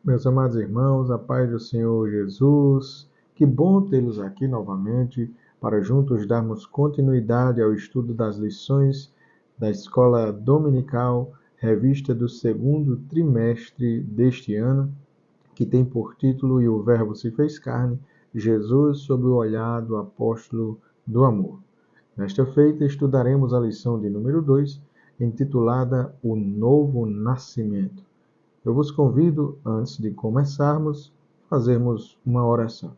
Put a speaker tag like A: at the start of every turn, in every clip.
A: Meus amados irmãos, a paz do Senhor Jesus, que bom tê-los aqui novamente para juntos darmos continuidade ao estudo das lições da Escola Dominical, revista do segundo trimestre deste ano, que tem por título E o Verbo se fez carne, Jesus sob o olhar do apóstolo do amor. Nesta feita estudaremos a lição de número 2, intitulada O Novo Nascimento. Eu vos convido, antes de começarmos, fazermos uma oração.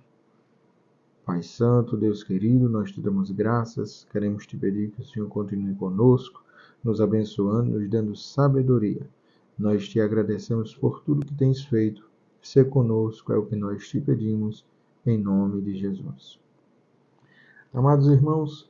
A: Pai Santo, Deus querido, nós te damos graças, queremos te pedir que o Senhor continue conosco, nos abençoando, nos dando sabedoria. Nós te agradecemos por tudo que tens feito. Ser conosco é o que nós te pedimos, em nome de Jesus. Amados irmãos,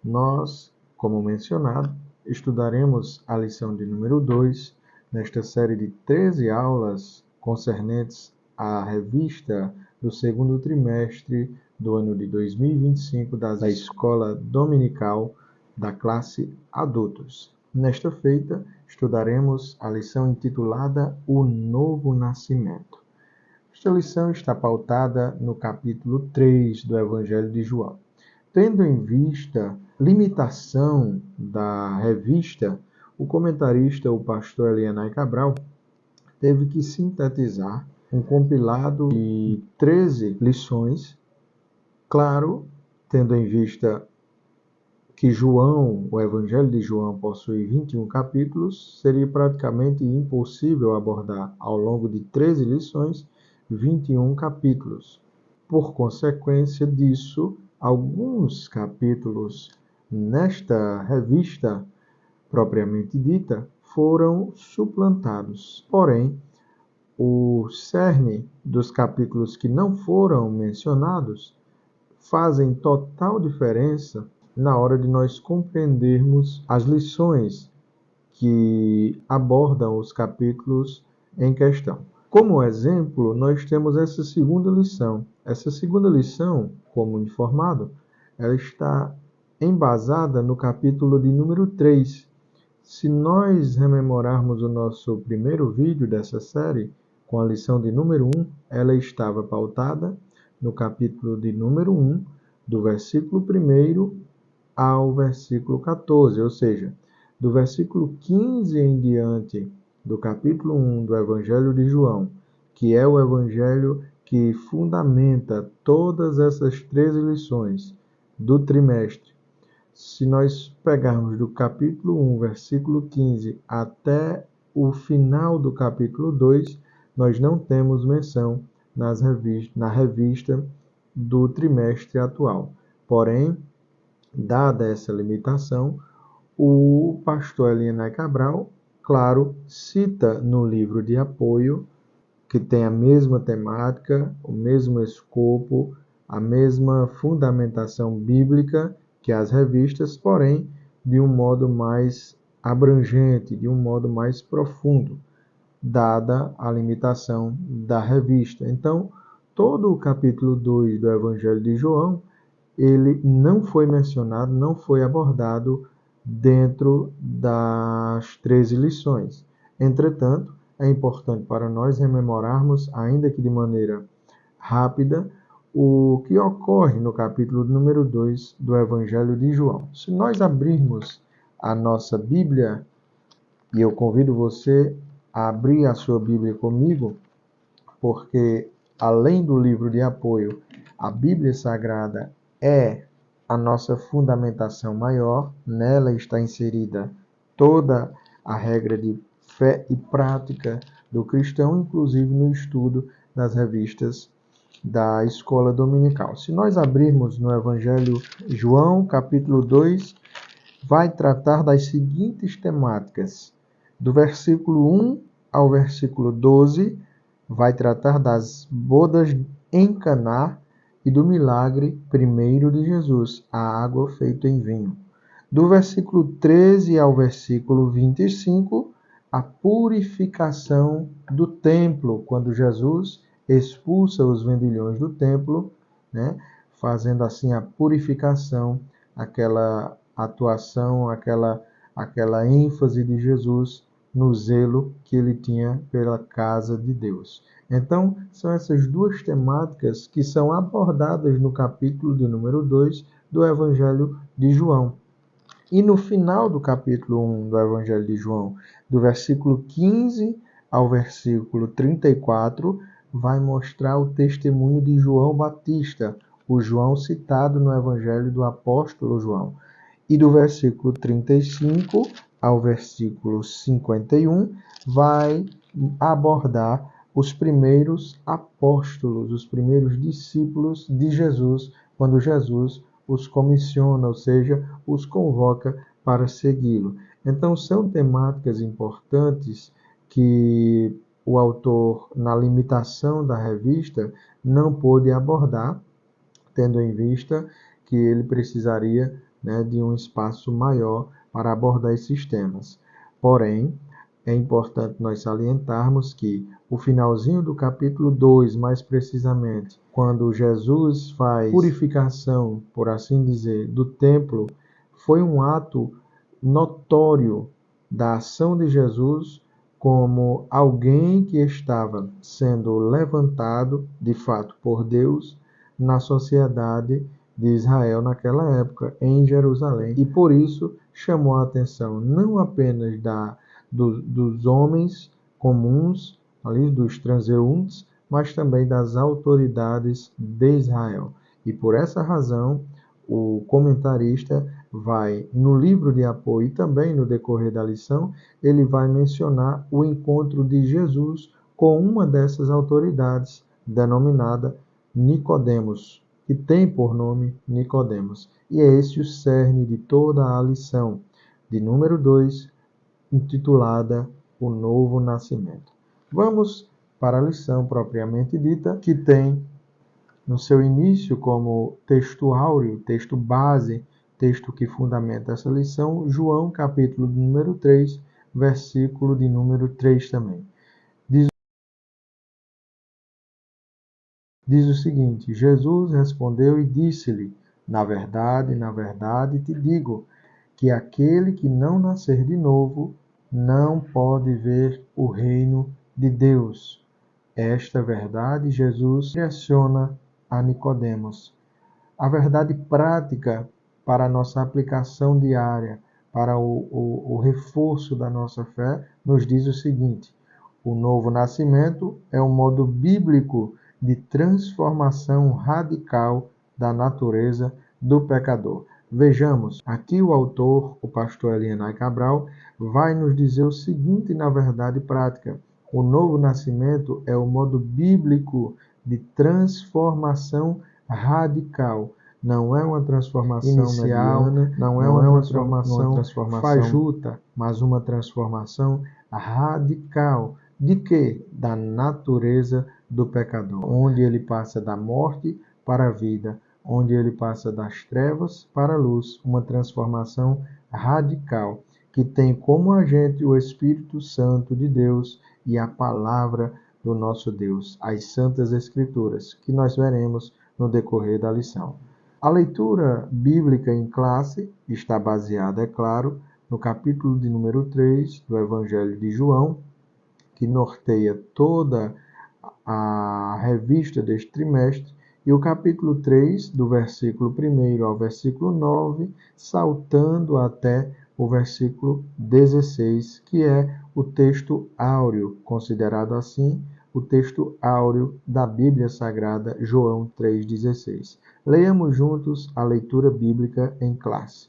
A: nós, como mencionado, estudaremos a lição de número 2, nesta série de 13 aulas concernentes à revista do segundo trimestre do ano de 2025 da Escola Dominical da classe Adultos. Nesta feita, estudaremos a lição intitulada O Novo Nascimento. Esta lição está pautada no capítulo 3 do Evangelho de João. Tendo em vista a limitação da revista, o comentarista, o pastor Elianai Cabral, teve que sintetizar um compilado de 13 lições, claro, tendo em vista que João, o Evangelho de João, possui 21 capítulos, seria praticamente impossível abordar ao longo de 13 lições 21 capítulos. Por consequência disso, alguns capítulos nesta revista propriamente dita foram suplantados. Porém, o cerne dos capítulos que não foram mencionados fazem total diferença na hora de nós compreendermos as lições que abordam os capítulos em questão. Como exemplo, nós temos essa segunda lição. Essa segunda lição, como informado, ela está embasada no capítulo de número 3. Se nós rememorarmos o nosso primeiro vídeo dessa série, com a lição de número 1, ela estava pautada no capítulo de número 1, do versículo 1 ao versículo 14, ou seja, do versículo 15 em diante do capítulo 1 do Evangelho de João, que é o Evangelho que fundamenta todas essas 13 lições do trimestre. Se nós pegarmos do capítulo 1, versículo 15, até o final do capítulo 2, nós não temos menção na revista do trimestre atual. Porém, dada essa limitação, o pastor Elianai Cabral, claro, cita no livro de apoio, que tem a mesma temática, o mesmo escopo, a mesma fundamentação bíblica que as revistas, porém, de um modo mais abrangente, de um modo mais profundo, dada a limitação da revista. Então, todo o capítulo 2 do Evangelho de João, ele não foi mencionado, não foi abordado dentro das 13 lições. Entretanto, é importante para nós rememorarmos, ainda que de maneira rápida, o que ocorre no capítulo número 2 do Evangelho de João. Se nós abrirmos a nossa Bíblia, e eu convido você a abrir a sua Bíblia comigo, porque além do livro de apoio, a Bíblia Sagrada é a nossa fundamentação maior. Nela está inserida toda a regra de fé e prática do cristão, inclusive no estudo das revistas da Escola Dominical. Se nós abrirmos no Evangelho João, capítulo 2, vai tratar das seguintes temáticas. Do versículo 1 ao versículo 12, vai tratar das bodas em Caná e do milagre primeiro de Jesus, a água feita em vinho. Do versículo 13 ao versículo 25, a purificação do templo, quando Jesus expulsa os vendilhões do templo, né, fazendo assim a purificação, aquela atuação, aquela ênfase de Jesus no zelo que ele tinha pela casa de Deus. Então, são essas duas temáticas que são abordadas no capítulo de número 2 do Evangelho de João. E no final do capítulo 1 do Evangelho de João, do versículo 15 ao versículo 34, vai mostrar o testemunho de João Batista, o João citado no Evangelho do apóstolo João. E do versículo 35 ao versículo 51, vai abordar os primeiros apóstolos, os primeiros discípulos de Jesus, quando Jesus os comissiona, ou seja, os convoca para segui-lo. Então, são temáticas importantes que o autor, na limitação da revista, não pôde abordar, tendo em vista que ele precisaria, de um espaço maior para abordar esses temas. Porém, é importante nós salientarmos que o finalzinho do capítulo 2, mais precisamente, quando Jesus faz purificação, por assim dizer, do templo, foi um ato notório da ação de Jesus como alguém que estava sendo levantado, de fato, por Deus na sociedade de Israel naquela época, em Jerusalém. E por isso chamou a atenção não apenas dos homens comuns, ali, dos transeuntes, mas também das autoridades de Israel. E por essa razão, o comentarista vai, no livro de apoio e também no decorrer da lição, ele vai mencionar o encontro de Jesus com uma dessas autoridades, denominada Nicodemos, que tem por nome Nicodemos. E é esse o cerne de toda a lição, de número 2, intitulada O Novo Nascimento. Vamos para a lição propriamente dita, que tem no seu início como texto áureo, texto base, texto que fundamenta essa lição, João, capítulo de número 3, versículo de número 3 também. Diz o seguinte: Jesus respondeu e disse-lhe: na verdade te digo, que aquele que não nascer de novo não pode ver o reino de Deus. Esta verdade Jesus direciona a Nicodemos. A verdade prática para a nossa aplicação diária, para o reforço da nossa fé, nos diz o seguinte: o novo nascimento é um modo bíblico de transformação radical da natureza do pecador. Vejamos, aqui o autor, o pastor Elienay Cabral, vai nos dizer o seguinte na verdade prática: o novo nascimento é o modo bíblico de transformação radical. Não é uma transformação inicial, mediana, não é uma transformação fajuta, mas uma transformação radical. De quê? Da natureza do pecador, onde ele passa da morte para a vida, onde ele passa das trevas para a luz, uma transformação radical, que tem como agente o Espírito Santo de Deus e a palavra do nosso Deus, as Santas Escrituras, que nós veremos no decorrer da lição. A leitura bíblica em classe está baseada, é claro, no capítulo de número 3 do Evangelho de João, que norteia toda a revista deste trimestre, e o capítulo 3, do versículo 1 ao versículo 9, saltando até o versículo 16, que é o texto áureo, considerado assim o texto áureo da Bíblia Sagrada, João 3,16. Leiamos juntos a leitura bíblica em classe.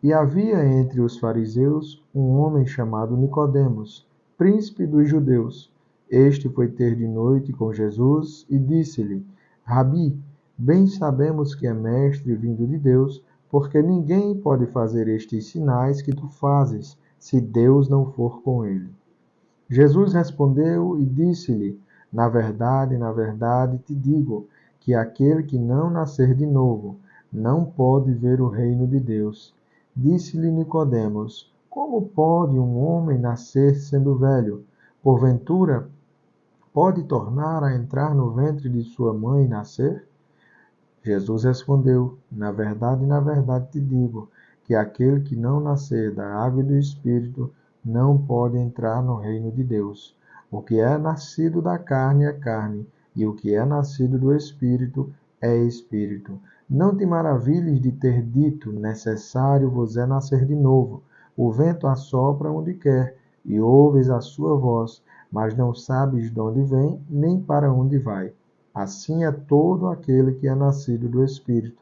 A: E havia entre os fariseus um homem chamado Nicodemos, príncipe dos judeus. Este foi ter de noite com Jesus e disse-lhe: Rabi, bem sabemos que é mestre vindo de Deus, porque ninguém pode fazer estes sinais que tu fazes, se Deus não for com ele. Jesus respondeu e disse-lhe: na verdade te digo, que aquele que não nascer de novo não pode ver o reino de Deus. Disse-lhe Nicodemos: como pode um homem nascer sendo velho? Porventura, pode tornar a entrar no ventre de sua mãe e nascer? Jesus respondeu: na verdade te digo, que aquele que não nascer da água e do Espírito não pode entrar no reino de Deus. O que é nascido da carne é carne, e o que é nascido do Espírito é Espírito. Não te maravilhes de ter dito, necessário vos é nascer de novo. O vento assopra onde quer, e ouves a sua voz, mas não sabes de onde vem, nem para onde vai. Assim é todo aquele que é nascido do Espírito.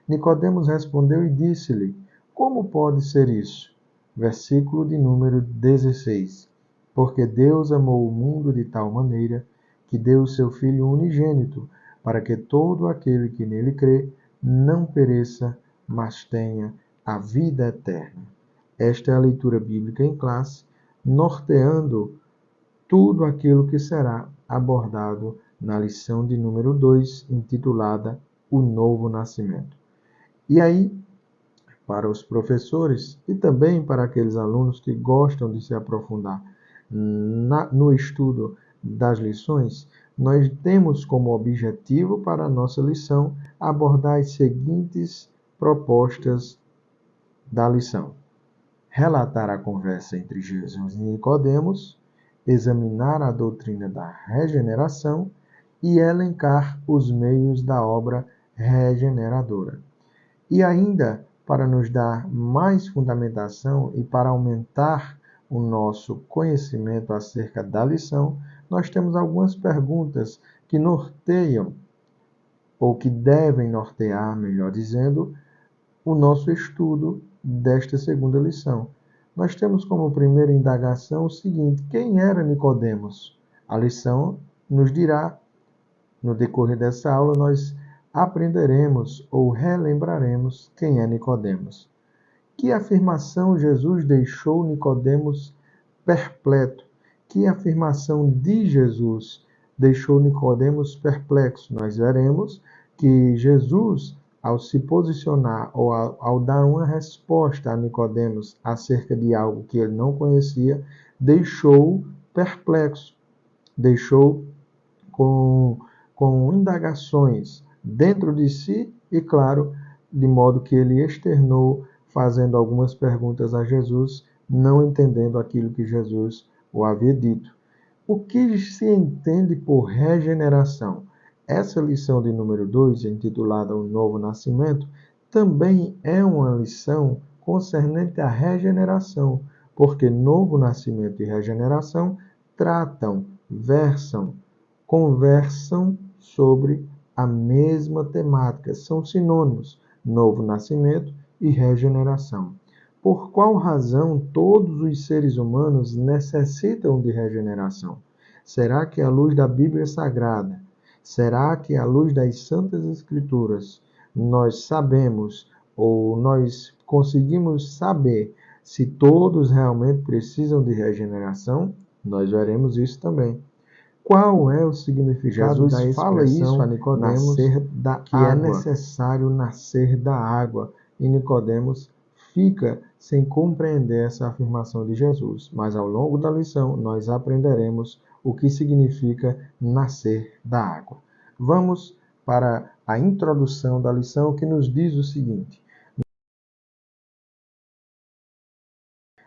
A: Nicodemos respondeu e disse-lhe: Como pode ser isso? Versículo de número 16. Porque Deus amou o mundo de tal maneira que deu o seu Filho unigênito, para que todo aquele que nele crê não pereça, mas tenha a vida eterna. Esta é a leitura bíblica em classe, norteando tudo aquilo que será abordado na lição de número 2, intitulada O Novo Nascimento. E aí, para os professores e também para aqueles alunos que gostam de se aprofundar no estudo das lições, nós temos como objetivo para a nossa lição abordar as seguintes propostas da lição: relatar a conversa entre Jesus e Nicodemos, examinar a doutrina da regeneração e elencar os meios da obra regeneradora. E ainda, para nos dar mais fundamentação e para aumentar o nosso conhecimento acerca da lição, nós temos algumas perguntas que norteiam, ou que devem nortear, melhor dizendo, o nosso estudo desta segunda lição. Nós temos como primeira indagação o seguinte: quem era Nicodemos? A lição nos dirá, no decorrer dessa aula, nós aprenderemos ou relembraremos quem é Nicodemos. Que afirmação Jesus deixou Nicodemos perplexo? Que afirmação de Jesus deixou Nicodemos perplexo? Nós veremos que Jesus, ao se posicionar ou ao dar uma resposta a Nicodemos acerca de algo que ele não conhecia, deixou perplexo, deixou com indagações dentro de si e, claro, de modo que ele externou fazendo algumas perguntas a Jesus, não entendendo aquilo que Jesus o havia dito. O que se entende por regeneração? Essa lição de número 2, intitulada O Novo Nascimento, também é uma lição concernente à regeneração, porque novo nascimento e regeneração conversam sobre a mesma temática, são sinônimos, novo nascimento e regeneração. Por qual razão todos os seres humanos necessitam de regeneração? Será que à luz da Bíblia Sagrada, será que à luz das Santas Escrituras, nós sabemos ou nós conseguimos saber se todos realmente precisam de regeneração? Nós veremos isso também. Qual é o significado da expressão fala isso a Nicodemos, que água é necessário nascer da água? E Nicodemos fica sem compreender essa afirmação de Jesus. Mas ao longo da lição nós aprenderemos o que significa nascer da água. Vamos para a introdução da lição, que nos diz o seguinte: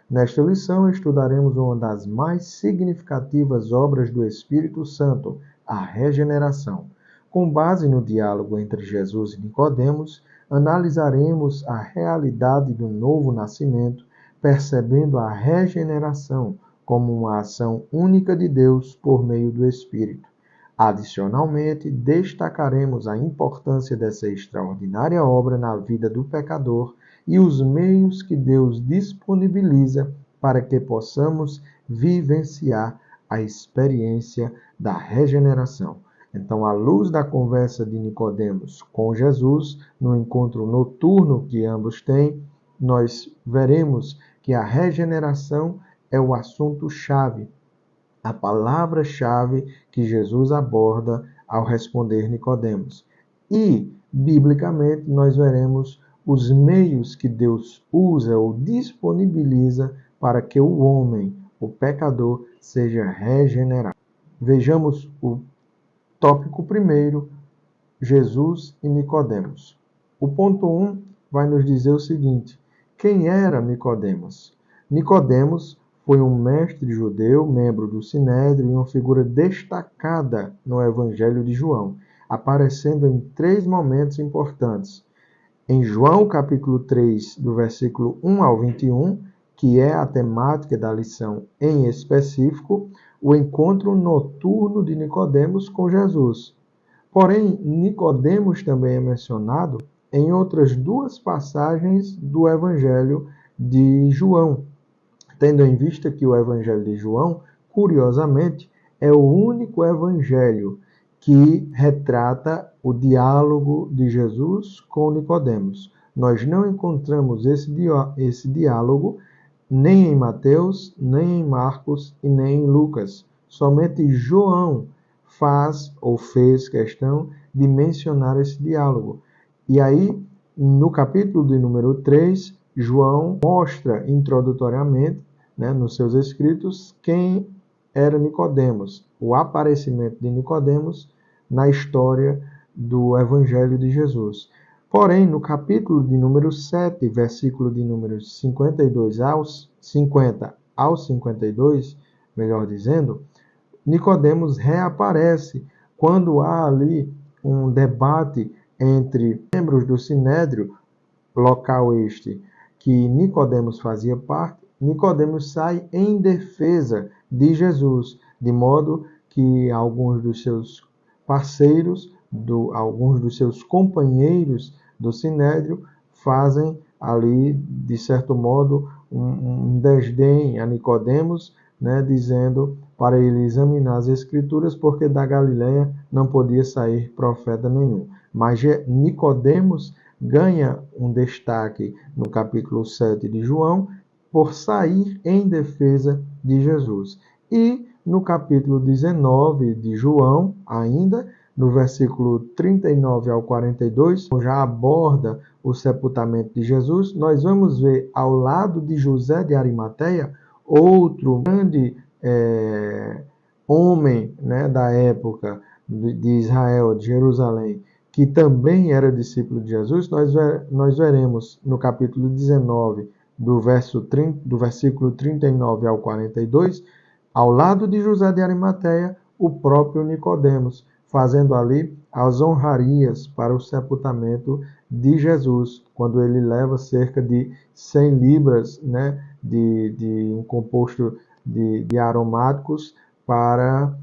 A: nesta lição estudaremos uma das mais significativas obras do Espírito Santo, a regeneração. Com base no diálogo entre Jesus e Nicodemos, analisaremos a realidade do novo nascimento, percebendo a regeneração como uma ação única de Deus por meio do Espírito. Adicionalmente, destacaremos a importância dessa extraordinária obra na vida do pecador e os meios que Deus disponibiliza para que possamos vivenciar a experiência da regeneração. Então, à luz da conversa de Nicodemos com Jesus, no encontro noturno que ambos têm, nós veremos que a regeneração é o assunto-chave, a palavra-chave que Jesus aborda ao responder Nicodemos. E, biblicamente, nós veremos os meios que Deus usa ou disponibiliza para que o homem, o pecador, seja regenerado. Vejamos o tópico primeiro, Jesus e Nicodemos. O ponto 1 vai nos dizer o seguinte: Quem era Nicodemos? Nicodemos foi um mestre judeu, membro do Sinédrio e uma figura destacada no Evangelho de João, aparecendo em 3 momentos importantes. Em João capítulo 3, do versículo 1 ao 21, que é a temática da lição em específico, o encontro noturno de Nicodemos com Jesus. Porém, Nicodemos também é mencionado em outras 2 passagens do Evangelho de João, tendo em vista que o Evangelho de João, curiosamente, é o único evangelho que retrata o diálogo de Jesus com Nicodemos. Nós não encontramos esse diálogo nem em Mateus, nem em Marcos e nem em Lucas. Somente João faz ou fez questão de mencionar esse diálogo. E aí, no capítulo de número 3, João mostra introdutoriamente, nos seus escritos, quem era Nicodemos, o aparecimento de Nicodemos na história do Evangelho de Jesus. Porém, no capítulo de número 7, versículo de números 50 aos 52, melhor dizendo, Nicodemos reaparece quando há ali um debate entre membros do Sinédrio, local este que Nicodemos fazia parte. Nicodemos sai em defesa de Jesus, de modo que alguns dos seus parceiros, alguns dos seus companheiros do Sinédrio fazem ali, de certo modo, um desdém a Nicodemos, dizendo para ele examinar as Escrituras, porque da Galileia não podia sair profeta nenhum. Mas Nicodemos ganha um destaque no capítulo 7 de João, por sair em defesa de Jesus. E no capítulo 19 de João, ainda, no versículo 39 ao 42, já aborda o sepultamento de Jesus, nós vamos ver ao lado de José de Arimateia, outro grande homem da época de Israel, de Jerusalém, que também era discípulo de Jesus. Nós veremos no capítulo 19, do versículo 39 ao 42, ao lado de José de Arimateia, o próprio Nicodemos, fazendo ali as honrarias para o sepultamento de Jesus, quando ele leva cerca de 100 libras de um composto de aromáticos para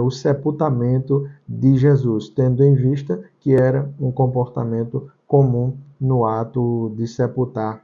A: o sepultamento de Jesus, tendo em vista que era um comportamento comum no ato de sepultar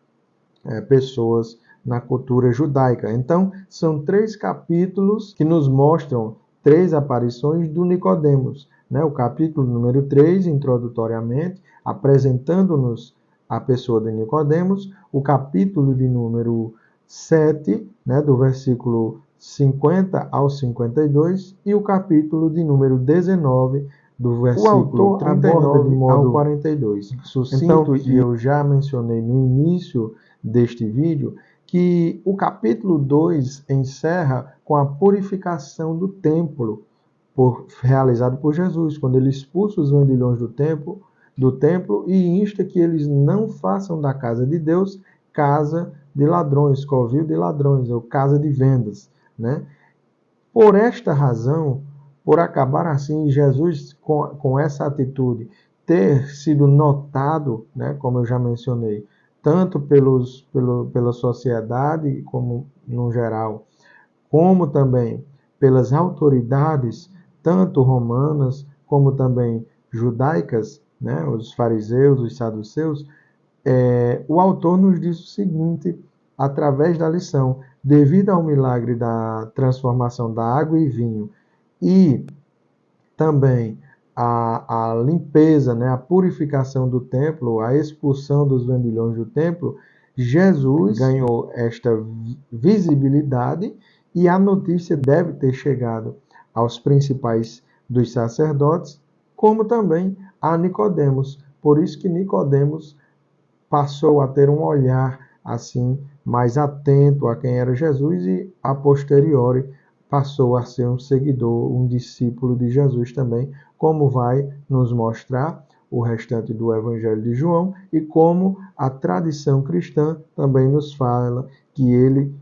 A: pessoas na cultura judaica. Então, são 3 capítulos que nos mostram 3 aparições do Nicodemos. O capítulo número 3, introdutoriamente, apresentando-nos a pessoa de Nicodemos. O capítulo de número 7, do versículo 50 ao 52. E o capítulo de número 19, do versículo 39 ao 42. Sucinto, e eu já mencionei no início deste vídeo, que o capítulo 2 encerra com a purificação do templo, realizado por Jesus, quando ele expulsa os vendilhões do templo e insta que eles não façam da casa de Deus casa de ladrões, covil de ladrões, ou casa de vendas. Por esta razão, por acabar assim, Jesus, com essa atitude, ter sido notado, como eu já mencionei, tanto pela sociedade, como no geral, como também pelas autoridades, tanto romanas, como também judaicas, os fariseus, os saduceus, o autor nos diz o seguinte, através da lição: devido ao milagre da transformação da água em vinho e também a limpeza, a purificação do templo, a expulsão dos vendilhões do templo, Jesus ganhou esta visibilidade e a notícia deve ter chegado aos principais dos sacerdotes, como também a Nicodemos. Por isso que Nicodemos passou a ter um olhar assim mais atento a quem era Jesus e, a posteriori, passou a ser um seguidor, um discípulo de Jesus também, como vai nos mostrar o restante do Evangelho de João e como a tradição cristã também nos fala que ele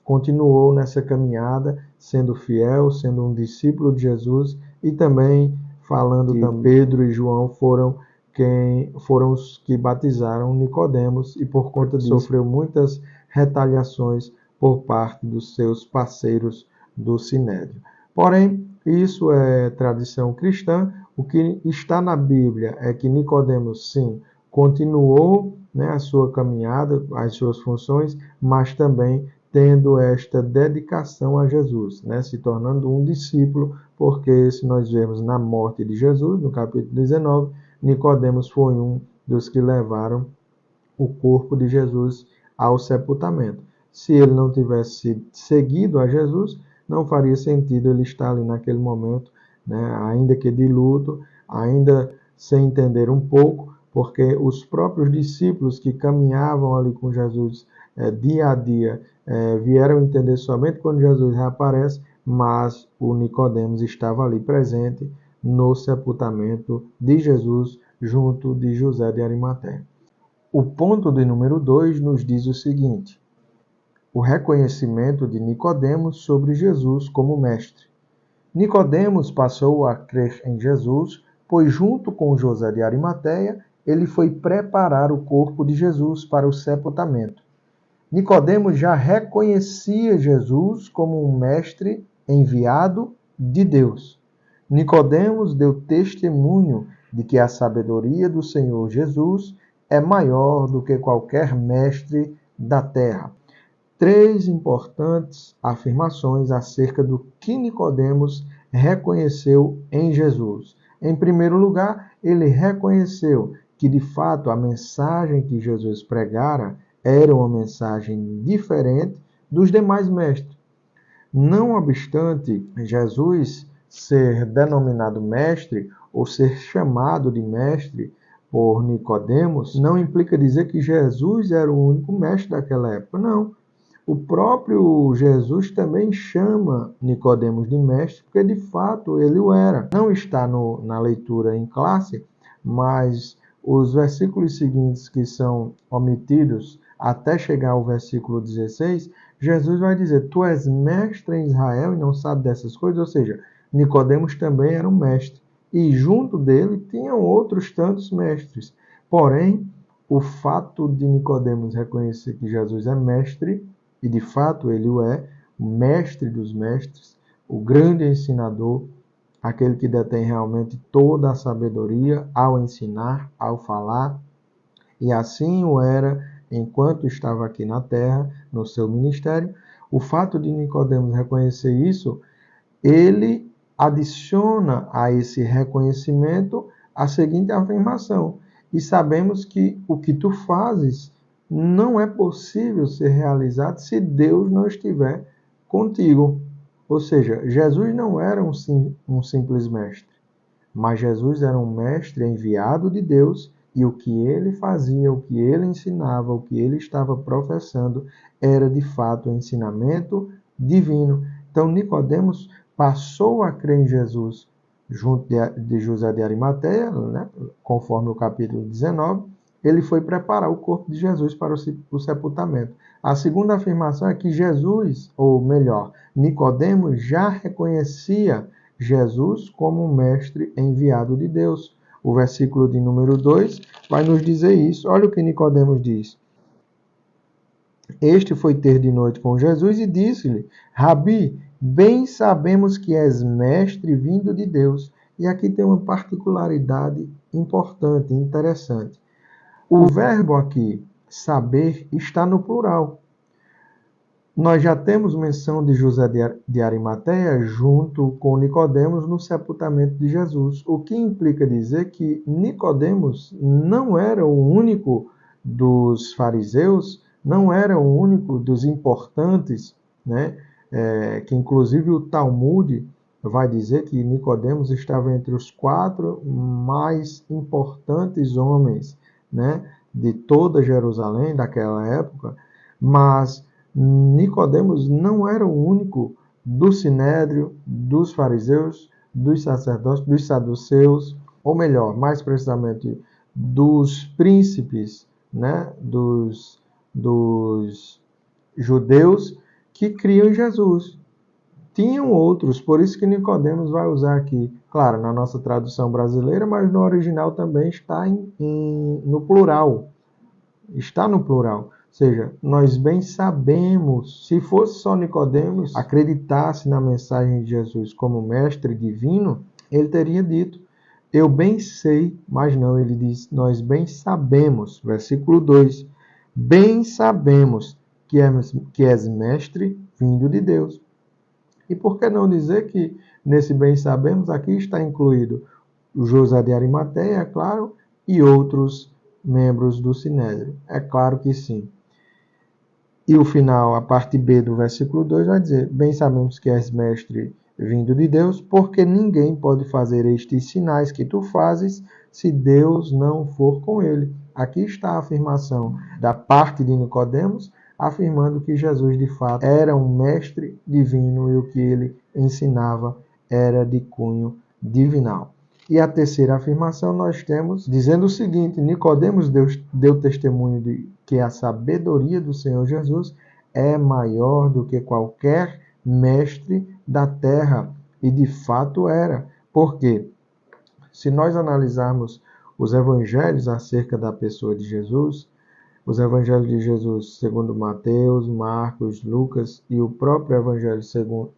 A: continuou nessa caminhada, sendo fiel, sendo um discípulo de Jesus e também falando que Pedro e João foram os que batizaram Nicodemos e por conta disso sofreu muitas retaliações por parte dos seus parceiros do Sinédrio. Porém, isso é tradição cristã. O que está na Bíblia é que Nicodemos, sim, continuou, a sua caminhada, as suas funções, mas também tendo esta dedicação a Jesus, se tornando um discípulo, porque se nós vemos na morte de Jesus, no capítulo 19, Nicodemos foi um dos que levaram o corpo de Jesus ao sepultamento. Se ele não tivesse seguido a Jesus, não faria sentido ele estar ali naquele momento, ainda que de luto, ainda sem entender um pouco, porque os próprios discípulos que caminhavam ali com Jesus dia a dia vieram entender somente quando Jesus reaparece, mas o Nicodemos estava ali presente no sepultamento de Jesus junto de José de Arimateia. O ponto de número 2 nos diz o seguinte: o reconhecimento de Nicodemos sobre Jesus como mestre. Nicodemos passou a crer em Jesus, pois junto com José de Arimateia, ele foi preparar o corpo de Jesus para o sepultamento. Nicodemos já reconhecia Jesus como um mestre enviado de Deus. Nicodemos deu testemunho de que a sabedoria do Senhor Jesus é maior do que qualquer mestre da terra. 3 importantes afirmações acerca do que Nicodemos reconheceu em Jesus. Em primeiro lugar, ele reconheceu que, de fato, a mensagem que Jesus pregara era uma mensagem diferente dos demais mestres. Não obstante Jesus ser denominado mestre ou ser chamado de mestre por Nicodemos, não implica dizer que Jesus era o único mestre daquela época, não. O próprio Jesus também chama Nicodemos de mestre, porque de fato ele o era. Não está na leitura em classe, mas os versículos seguintes que são omitidos até chegar ao versículo 16, Jesus vai dizer: tu és mestre em Israel e não sabe dessas coisas? Ou seja, Nicodemos também era um mestre. E junto dele tinham outros tantos mestres. Porém, o fato de Nicodemos reconhecer que Jesus é mestre, e de fato ele o é, o mestre dos mestres, o grande ensinador, aquele que detém realmente toda a sabedoria ao ensinar, ao falar, e assim o era enquanto estava aqui na terra, no seu ministério. O fato de Nicodemos reconhecer isso, ele adiciona a esse reconhecimento a seguinte afirmação: e sabemos que o que tu fazes não é possível ser realizado se Deus não estiver contigo. Ou seja, Jesus não era um simples mestre, mas Jesus era um mestre enviado de Deus, e o que ele fazia, o que ele ensinava, o que ele estava professando era de fato um ensinamento divino. Então Nicodemos passou a crer em Jesus junto de José de Arimateia, conforme o capítulo 19, ele foi preparar o corpo de Jesus para o sepultamento. A segunda afirmação é que Jesus, ou melhor, Nicodemos já reconhecia Jesus como um mestre enviado de Deus. O versículo de número 2 vai nos dizer isso. Olha o que Nicodemos diz. Este foi ter de noite com Jesus e disse-lhe: Rabi, bem sabemos que és mestre vindo de Deus. E aqui tem uma particularidade importante, interessante. O verbo aqui, saber, está no plural. Nós já temos menção de José de Arimateia junto com Nicodemos no sepultamento de Jesus, o que implica dizer que Nicodemos não era o único dos fariseus, não era o único dos importantes, que inclusive o Talmud vai dizer que Nicodemos estava entre os 4 mais importantes homens, de toda Jerusalém daquela época, mas Nicodemos não era o único do Sinédrio, dos fariseus, dos sacerdotes, dos saduceus, ou melhor, mais precisamente, dos príncipes, né, dos judeus que criam em Jesus. Tinham outros, por isso que Nicodemos vai usar aqui, claro, na nossa tradução brasileira, mas no original também está no plural. Está no plural. Ou seja, nós bem sabemos, se fosse só Nicodemos acreditasse na mensagem de Jesus como mestre divino, ele teria dito, eu bem sei, mas não, ele diz, nós bem sabemos, versículo 2, bem sabemos que és mestre vindo de Deus. E por que não dizer que nesse bem sabemos aqui está incluído o José de Arimateia, é claro, e outros membros do Sinédrio? É claro que sim. E o final, a parte B do versículo 2 vai dizer, bem sabemos que és mestre vindo de Deus, porque ninguém pode fazer estes sinais que tu fazes se Deus não for com ele. Aqui está a afirmação da parte de Nicodemos, afirmando que Jesus de fato era um mestre divino e o que ele ensinava era de cunho divinal. E a terceira afirmação nós temos dizendo o seguinte, Nicodemos deu testemunho de que a sabedoria do Senhor Jesus é maior do que qualquer mestre da terra. E de fato era. Por quê? Se nós analisarmos os evangelhos acerca da pessoa de Jesus, os evangelhos de Jesus segundo Mateus, Marcos, Lucas e o próprio evangelho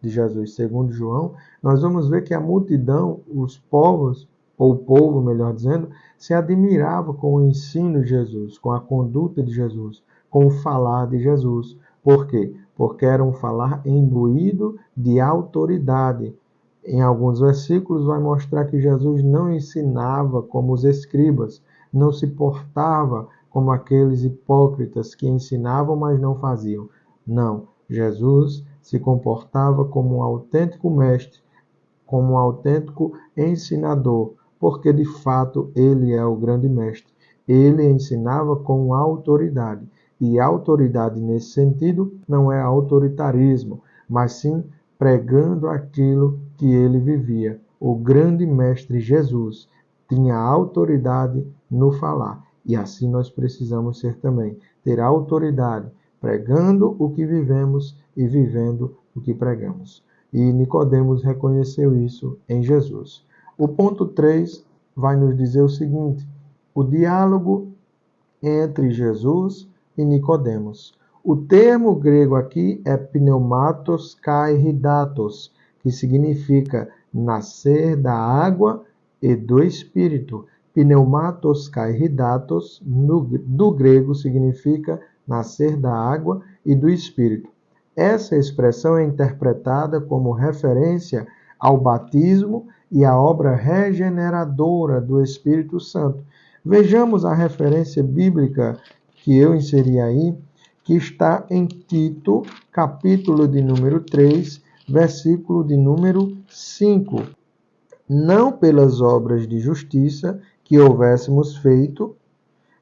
A: de Jesus segundo João, nós vamos ver que a multidão, os povos, ou o povo, melhor dizendo, se admirava com o ensino de Jesus, com a conduta de Jesus, com o falar de Jesus. Por quê? Porque era um falar imbuído de autoridade. Em alguns versículos vai mostrar que Jesus não ensinava como os escribas, não se portava como aqueles hipócritas que ensinavam, mas não faziam. Não, Jesus se comportava como um autêntico mestre, como um autêntico ensinador, porque de fato ele é o grande mestre. Ele ensinava com autoridade. E autoridade nesse sentido não é autoritarismo, mas sim pregando aquilo que ele vivia. O grande mestre Jesus tinha autoridade no falar. E assim nós precisamos ser também, ter autoridade, pregando o que vivemos e vivendo o que pregamos. E Nicodemos reconheceu isso em Jesus. O ponto 3 vai nos dizer o seguinte, o diálogo entre Jesus e Nicodemos. O termo grego aqui é pneumatos kai hidatos, que significa nascer da água e do Espírito. Pneumatos kai hidatos, do grego, significa nascer da água e do Espírito. Essa expressão é interpretada como referência ao batismo e à obra regeneradora do Espírito Santo. Vejamos a referência bíblica que eu inseri aí, que está em Tito, capítulo de número 3, versículo de número 5. Não pelas obras de justiça que houvéssemos feito,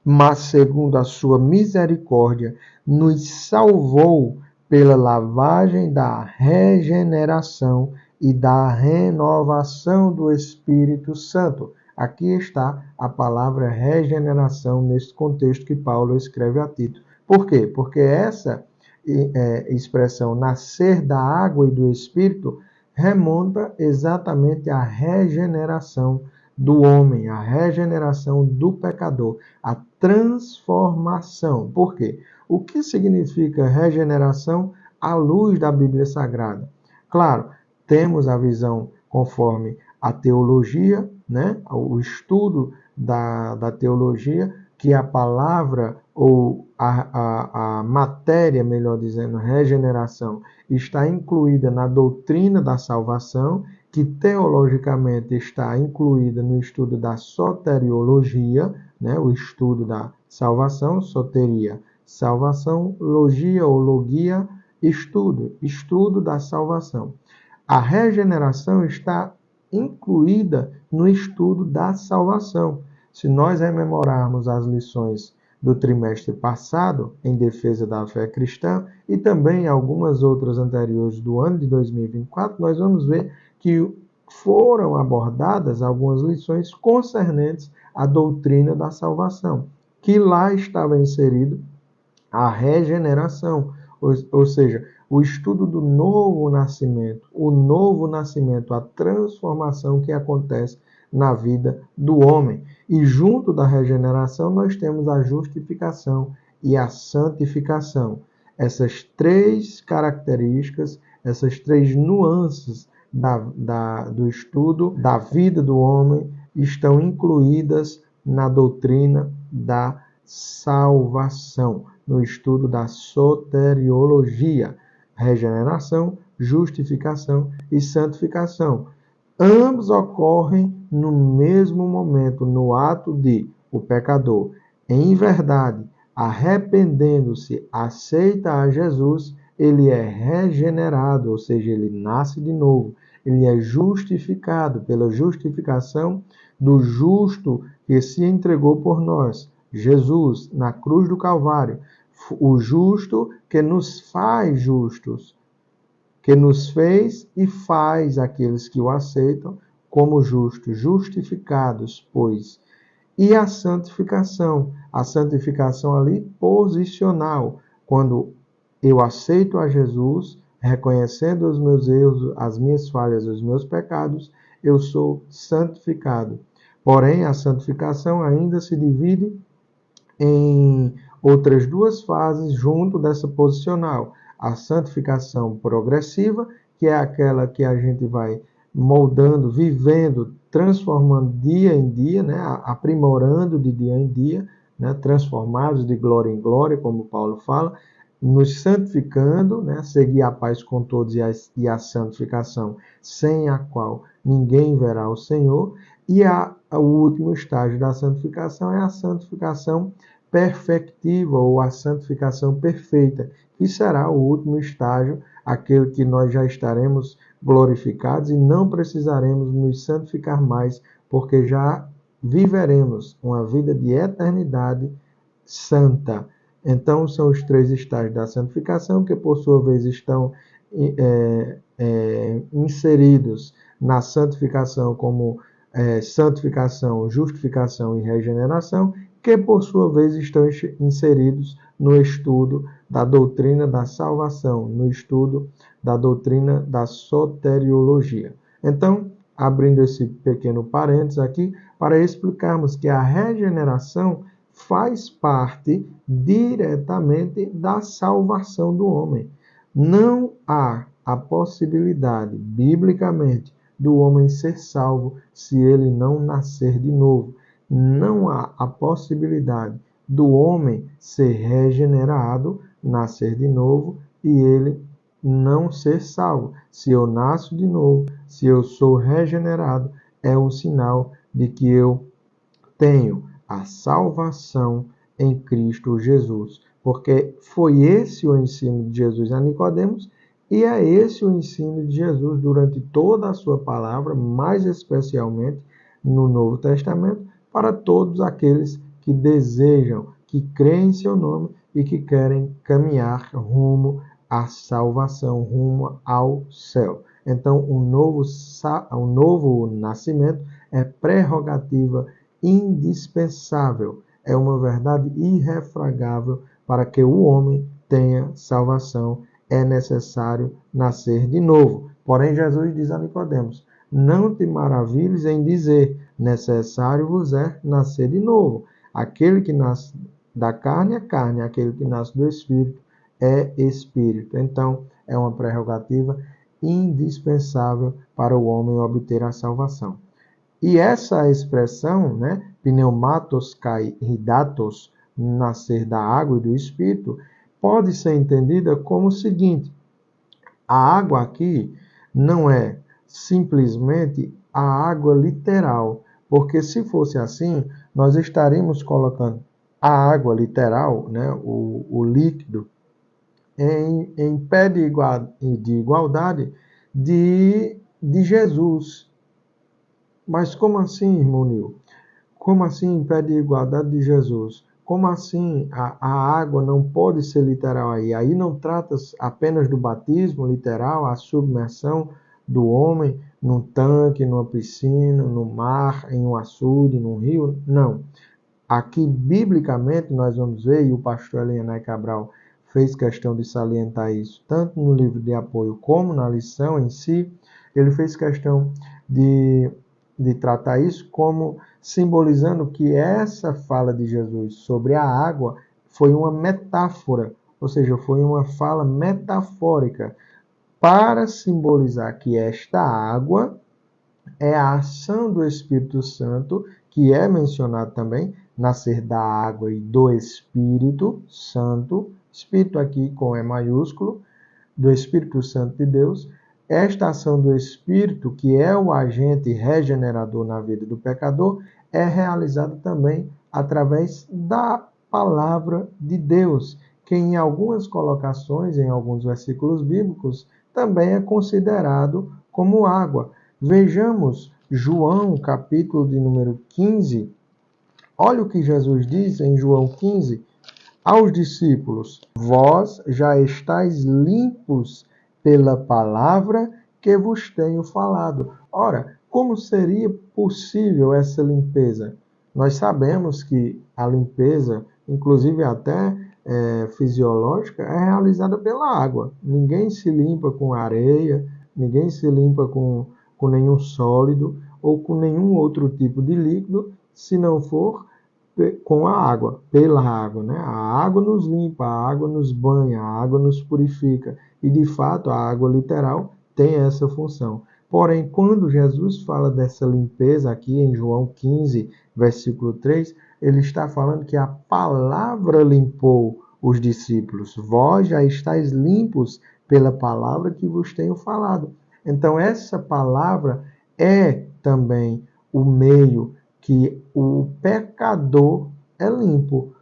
A: mas segundo a sua misericórdia, nos salvou pela lavagem da regeneração e da renovação do Espírito Santo. Aqui está a palavra regeneração nesse contexto que Paulo escreve a Tito. Por quê? Porque essa expressão nascer da água e do Espírito remonta exatamente à regeneração do homem, à regeneração do pecador, a transformação. Por quê? O que significa regeneração à luz da Bíblia Sagrada? Claro, temos a visão conforme a teologia, né? O estudo da teologia, que a palavra ou a matéria, melhor dizendo, regeneração, está incluída na doutrina da salvação, que teologicamente está incluída no estudo da soteriologia, né? O estudo da salvação, soteria, salvação, logia ou logia, estudo da salvação. A regeneração está incluída no estudo da salvação. Se nós rememorarmos as lições do trimestre passado, em defesa da fé cristã, e também algumas outras anteriores do ano de 2024, nós vamos ver que foram abordadas algumas lições concernentes à doutrina da salvação, que lá estava inserido a regeneração, ou seja, o estudo do novo nascimento, a transformação que acontece na vida do homem. E junto da regeneração nós temos a justificação e a santificação. Essas três características, essas três nuances do estudo da vida do homem estão incluídas na doutrina da salvação, no estudo da soteriologia, regeneração, justificação e santificação. Ambos ocorrem no mesmo momento, no ato de o pecador, em verdade, arrependendo-se, aceita a Jesus, ele é regenerado, ou seja, ele nasce de novo. Ele é justificado pela justificação do justo que se entregou por nós. Jesus, na cruz do Calvário, o justo que nos faz justos, que nos fez e faz aqueles que o aceitam como justos, justificados, pois. E a santificação ali posicional, quando eu aceito a Jesus, reconhecendo os meus erros, as minhas falhas, os meus pecados, eu sou santificado. Porém, a santificação ainda se divide em outras duas fases junto dessa posicional. A santificação progressiva, que é aquela que a gente vai moldando, vivendo, transformando dia em dia, né? Aprimorando de dia em dia, né? Transformados de glória em glória, como Paulo fala, nos santificando, né? Seguir a paz com todos e a santificação, sem a qual ninguém verá o Senhor. E o último estágio da santificação é a santificação perfectiva ou a santificação perfeita, que será o último estágio, aquele que nós já estaremos glorificados e não precisaremos nos santificar mais, porque já viveremos uma vida de eternidade santa. Então, são os três estágios da santificação, que por sua vez estão inseridos na santificação como santificação, justificação e regeneração, que por sua vez estão inseridos no estudo da doutrina da salvação, no estudo da doutrina da soteriologia. Então, abrindo esse pequeno parênteses aqui, para explicarmos que a regeneração faz parte diretamente da salvação do homem. Não há a possibilidade, biblicamente, do homem ser salvo se ele não nascer de novo. Não há a possibilidade do homem ser regenerado, nascer de novo, e ele não ser salvo. Se eu nasço de novo, se eu sou regenerado, é um sinal de que eu tenho a salvação em Cristo Jesus. Porque foi esse o ensino de Jesus a Nicodemos, e é esse o ensino de Jesus durante toda a sua palavra, mais especialmente no Novo Testamento, para todos aqueles que desejam, que creem em seu nome e que querem caminhar rumo à salvação, rumo ao céu. Então, o novo nascimento é prerrogativa indispensável, é uma verdade irrefragável para que o homem tenha salvação. É necessário nascer de novo. Porém, Jesus diz a Nicodemos: não te maravilhes em dizer, necessário vos é nascer de novo. Aquele que nasce da carne é carne, aquele que nasce do Espírito é Espírito. Então, é uma prerrogativa indispensável para o homem obter a salvação. E essa expressão, né, pneumatos kai hidatos, nascer da água e do Espírito, pode ser entendida como o seguinte: a água aqui não é simplesmente a água literal, porque se fosse assim, nós estaríamos colocando a água literal, né, o líquido, em pé de igualdade de Jesus. Mas como assim, irmão Nil? Como assim em pé de igualdade de Jesus? Como assim a água não pode ser literal aí? Aí não trata apenas do batismo literal, a submersão do homem num tanque, numa piscina, no mar, em um açude, num rio. Não. Aqui, biblicamente, nós vamos ver, e o pastor Elianai Cabral fez questão de salientar isso, tanto no livro de apoio como na lição em si, ele fez questão de tratar isso como simbolizando que essa fala de Jesus sobre a água foi uma metáfora, ou seja, foi uma fala metafórica para simbolizar que esta água é a ação do Espírito Santo, que é mencionado também, nascer da água e do Espírito Santo, Espírito aqui com E maiúsculo, do Espírito Santo de Deus. Esta ação do Espírito, que é o agente regenerador na vida do pecador, é realizada também através da palavra de Deus, que em algumas colocações, em alguns versículos bíblicos, também é considerado como água. Vejamos João, capítulo de número 15. Olha o que Jesus diz em João 15 aos discípulos: vós já estáis limpos pela palavra que vos tenho falado. Ora, como seria possível essa limpeza? Nós sabemos que a limpeza, inclusive até fisiológica, é realizada pela água. Ninguém se limpa com areia, ninguém se limpa com nenhum sólido ou com nenhum outro tipo de líquido, se não for com a água, pela água, né? A água nos limpa, a água nos banha, a água nos purifica. E, de fato, a água literal tem essa função. Porém, quando Jesus fala dessa limpeza aqui em João 15, versículo 3, ele está falando que a palavra limpou os discípulos. Vós já estáis limpos pela palavra que vos tenho falado. Então, essa palavra é também o meio que o pecador é limpo,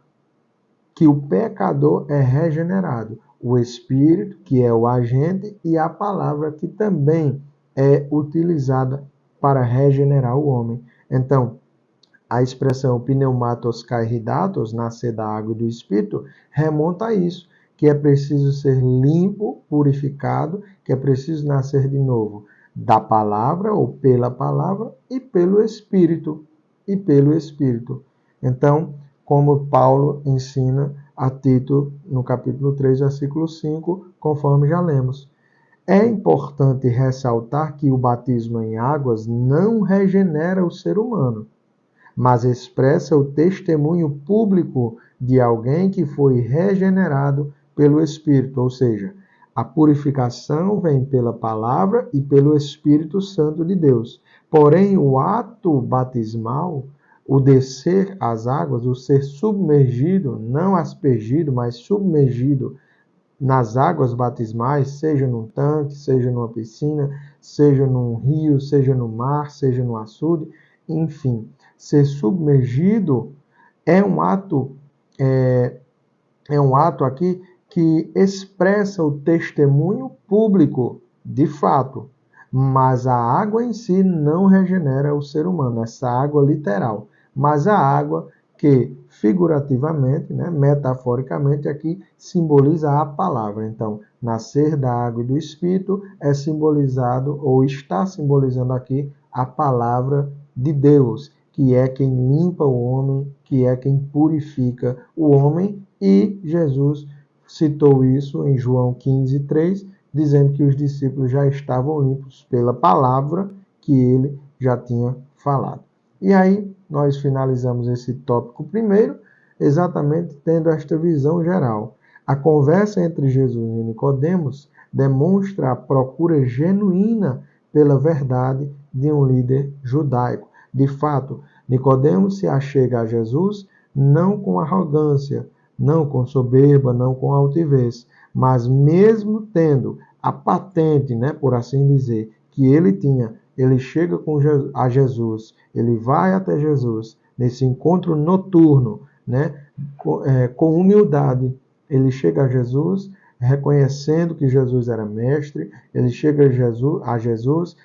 A: que o pecador é regenerado. O Espírito, que é o agente, e a palavra, que também é utilizada para regenerar o homem. Então, a expressão pneumatos kai hidatos, nascer da água e do Espírito, remonta a isso, que é preciso ser limpo, purificado, que é preciso nascer de novo da palavra ou pela palavra e pelo Espírito. Então, como Paulo ensina a Tito no capítulo 3, versículo 5, conforme já lemos. É importante ressaltar que o batismo em águas não regenera o ser humano, mas expressa o testemunho público de alguém que foi regenerado pelo Espírito, ou seja, a purificação vem pela palavra e pelo Espírito Santo de Deus. Porém, o ato batismal, o descer às águas, o ser submergido, não aspergido, mas submergido nas águas batismais, seja num tanque, seja numa piscina, seja num rio, seja no mar, seja no açude, enfim, ser submergido é um ato aqui que expressa o testemunho público, de fato, mas a água em si não regenera o ser humano, essa água literal, mas a água que figurativamente, né, metaforicamente, aqui simboliza a palavra. Então, nascer da água e do Espírito é simbolizado, ou está simbolizando aqui, a palavra de Deus, que é quem limpa o homem, que é quem purifica o homem, e Jesus citou isso em João 15, 3, dizendo que os discípulos já estavam limpos pela palavra que ele já tinha falado. E aí, nós finalizamos esse tópico primeiro, exatamente tendo esta visão geral. A conversa entre Jesus e Nicodemos demonstra a procura genuína pela verdade de um líder judaico. De fato, Nicodemos se achega a Jesus não com arrogância, não com soberba, não com altivez, mas mesmo tendo a patente, né, por assim dizer, que ele tinha, ele chega a Jesus, ele vai até Jesus, nesse encontro noturno, né, com humildade, ele chega a Jesus, reconhecendo que Jesus era mestre, ele chega a Jesus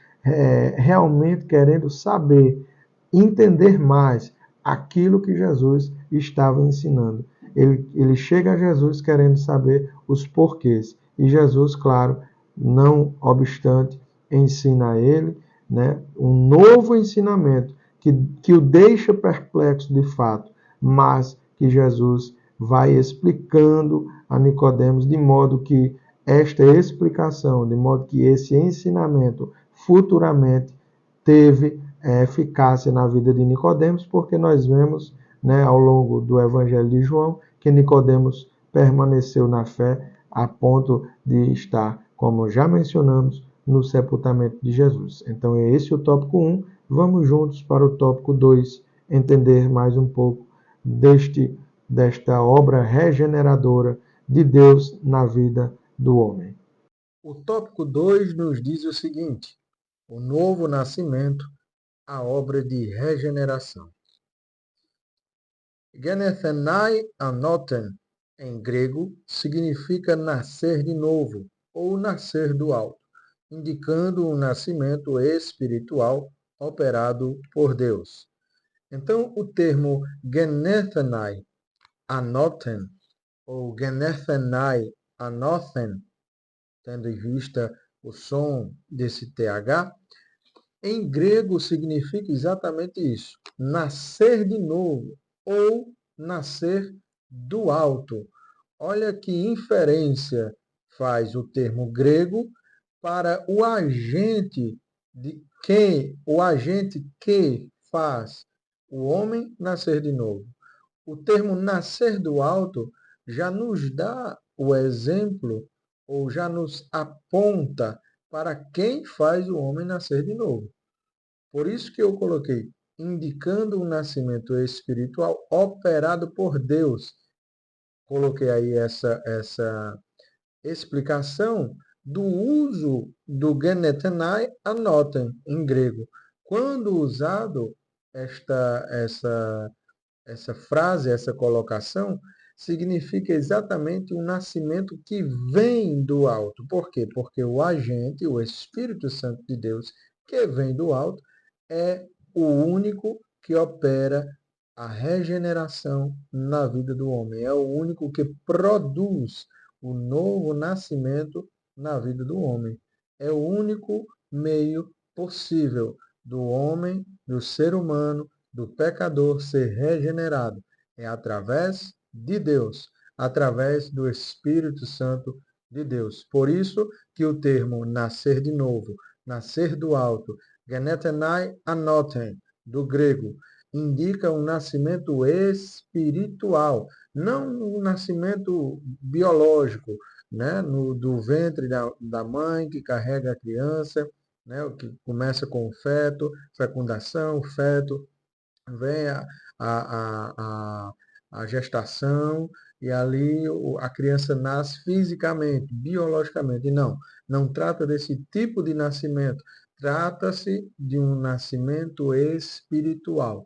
A: realmente querendo saber, entender mais aquilo que Jesus estava ensinando. Ele chega a Jesus querendo saber os porquês. E Jesus, claro, não obstante, ensina a ele, né, um novo ensinamento que o deixa perplexo de fato, mas que Jesus vai explicando a Nicodemos de modo que esta explicação, de modo que esse ensinamento futuramente teve eficácia na vida de Nicodemos, porque nós vemos, né, ao longo do Evangelho de João que Nicodemos permaneceu na fé a ponto de estar, como já mencionamos, no sepultamento de Jesus. Então é esse o tópico 1. Vamos juntos para o tópico 2, entender mais um pouco desta obra regeneradora de Deus na vida do homem. O tópico 2 nos diz o seguinte: o novo nascimento, a obra de regeneração. Genethenai anoten, em grego, significa nascer de novo ou nascer do alto, indicando um nascimento espiritual operado por Deus. Então, o termo genethenai anoten ou genethenai anothen, tendo em vista o som desse TH, em grego significa exatamente isso, nascer de novo ou nascer do alto. Olha que inferência faz o termo grego para o agente que faz o homem nascer de novo. O termo nascer do alto já nos dá o exemplo ou já nos aponta para quem faz o homem nascer de novo. Por isso que eu coloquei indicando o nascimento espiritual operado por Deus. Coloquei aí essa explicação do uso do genetenai anoten em grego. Quando usado essa frase, essa colocação, significa exatamente um nascimento que vem do alto. Por quê? Porque o agente, o Espírito Santo de Deus, que vem do alto, é o único que opera a regeneração na vida do homem. É o único que produz o novo nascimento na vida do homem. É o único meio possível do homem, do ser humano, do pecador ser regenerado. É através de Deus, através do Espírito Santo de Deus. Por isso que o termo nascer de novo, nascer do alto, genetenai anoten, do grego, indica um nascimento espiritual, não um nascimento biológico, né? Do ventre da mãe que carrega a criança, né? O que começa com o feto, fecundação, o feto, vem a gestação e ali a criança nasce fisicamente, biologicamente. Não trata desse tipo de nascimento. Trata-se de um nascimento espiritual.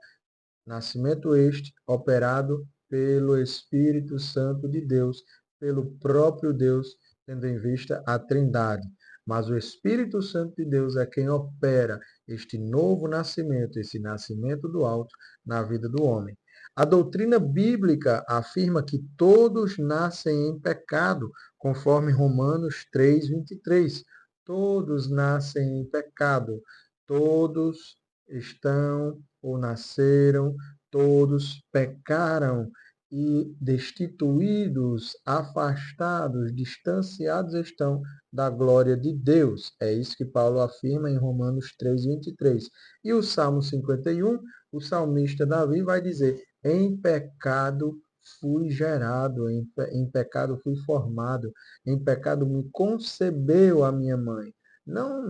A: Nascimento este operado pelo Espírito Santo de Deus, pelo próprio Deus, tendo em vista a Trindade. Mas o Espírito Santo de Deus é quem opera este novo nascimento, esse nascimento do alto na vida do homem. A doutrina bíblica afirma que todos nascem em pecado, conforme Romanos 3:23. Todos nascem em pecado, todos estão ou nasceram, todos pecaram e destituídos, afastados, distanciados estão da glória de Deus. É isso que Paulo afirma em Romanos 3:23. E o Salmo 51, o salmista Davi vai dizer: em pecado fui gerado, em pecado fui formado, em pecado me concebeu a minha mãe. Não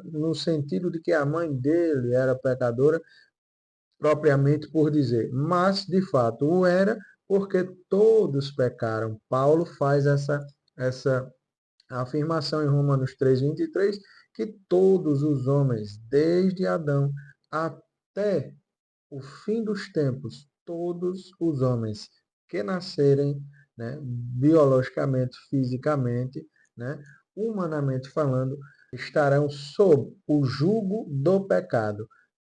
A: no sentido de que a mãe dele era pecadora, propriamente por dizer, mas de fato o era, porque todos pecaram. Paulo faz essa afirmação em Romanos 3:23, que todos os homens, desde Adão até o fim dos tempos, todos os homens que nascerem, né, biologicamente, fisicamente, né, humanamente falando, estarão sob o jugo do pecado.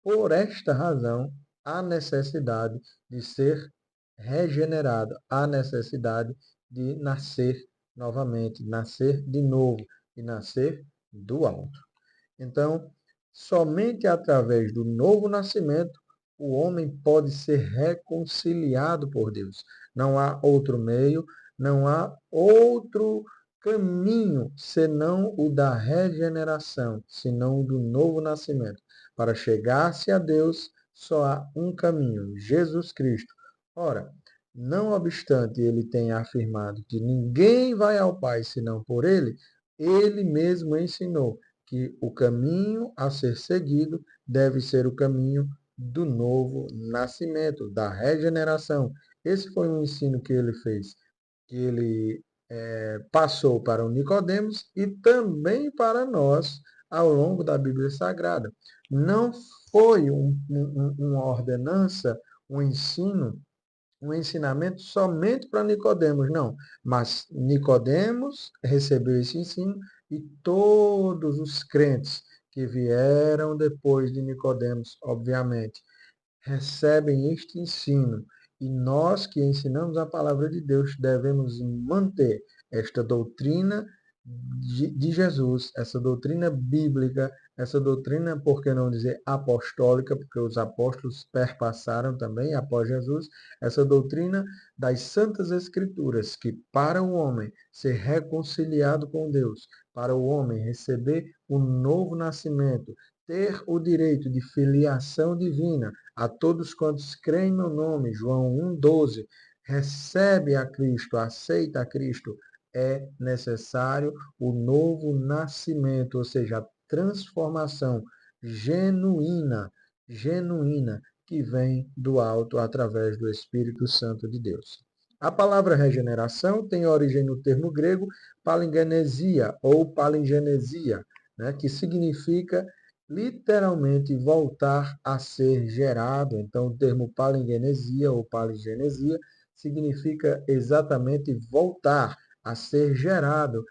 A: Por esta razão, há necessidade de ser regenerado, há necessidade de nascer novamente, nascer de novo e nascer do alto. Então, somente através do novo nascimento o homem pode ser reconciliado por Deus. Não há outro meio, não há outro caminho senão o da regeneração, senão o do novo nascimento. Para chegar-se a Deus, só há um caminho, Jesus Cristo. Ora, não obstante ele tenha afirmado que ninguém vai ao Pai senão por ele mesmo ensinou que o caminho a ser seguido deve ser o caminho do novo nascimento, da regeneração. Esse foi um ensino que ele fez, que ele passou para o Nicodemos e também para nós ao longo da Bíblia Sagrada. Não foi uma ordenança, um ensino, um ensinamento somente para Nicodemos, não. Mas Nicodemos recebeu esse ensino e todos os crentes que vieram depois de Nicodemos, obviamente, recebem este ensino. E nós que ensinamos a palavra de Deus devemos manter esta doutrina de Jesus, essa doutrina bíblica, essa doutrina, por que não dizer apostólica, porque os apóstolos perpassaram também após Jesus, essa doutrina das Santas Escrituras, que para o homem ser reconciliado com Deus, para o homem receber o novo nascimento, ter o direito de filiação divina a todos quantos creem no nome, João 1,12, recebe a Cristo, aceita a Cristo, é necessário o novo nascimento, ou seja, a transformação genuína, que vem do alto através do Espírito Santo de Deus. A palavra regeneração tem origem no termo grego palingenesia ou palingenesia, né, que significa literalmente voltar a ser gerado. Então, o termo palingenesia ou palingenesia significa exatamente voltar a ser gerado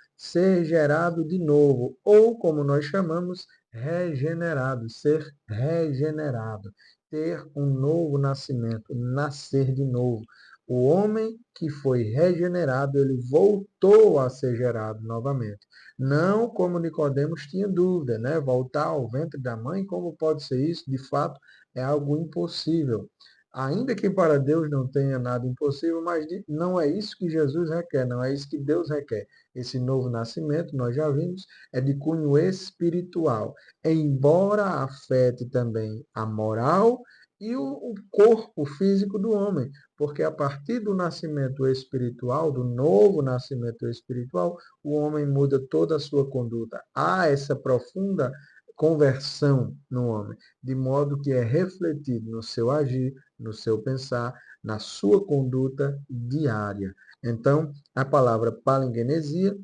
A: de novo, ou como nós chamamos, regenerado, ser regenerado, ter um novo nascimento, nascer de novo. O homem que foi regenerado, ele voltou a ser gerado novamente. Não como Nicodemos tinha dúvida, né? Voltar ao ventre da mãe, como pode ser isso? De fato, é algo impossível. Ainda que para Deus não tenha nada impossível, mas não é isso que Jesus requer, não é isso que Deus requer. Esse novo nascimento, nós já vimos, é de cunho espiritual, embora afete também a moral e o corpo físico do homem, porque a partir do nascimento espiritual, do novo nascimento espiritual, o homem muda toda a sua conduta. Há essa profunda conversão no homem, de modo que é refletido no seu agir, no seu pensar, na sua conduta diária. Então, a palavra palingenesia,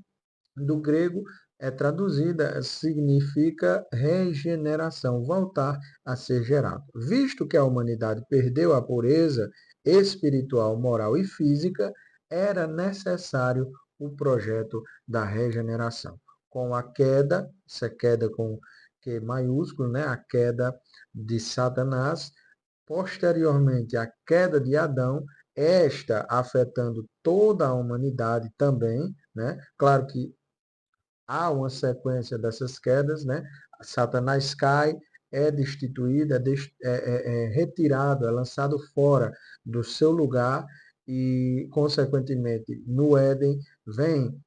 A: do grego, é traduzida, significa regeneração, voltar a ser gerado. Visto que a humanidade perdeu a pureza espiritual, moral e física, era necessário o projeto da regeneração. Com a queda, essa queda com Q maiúsculo, né? A queda de Satanás, posteriormente à queda de Adão, esta afetando toda a humanidade também, né? Claro que há uma sequência dessas quedas, né? Satanás cai, é destituído, é retirado, é lançado fora do seu lugar e, consequentemente, no Éden, vem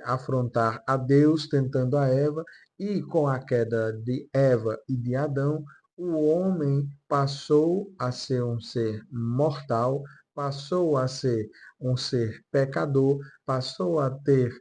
A: afrontar a Deus, tentando a Eva, e com a queda de Eva e de Adão, o homem passou a ser um ser mortal, passou a ser um ser pecador, passou a ter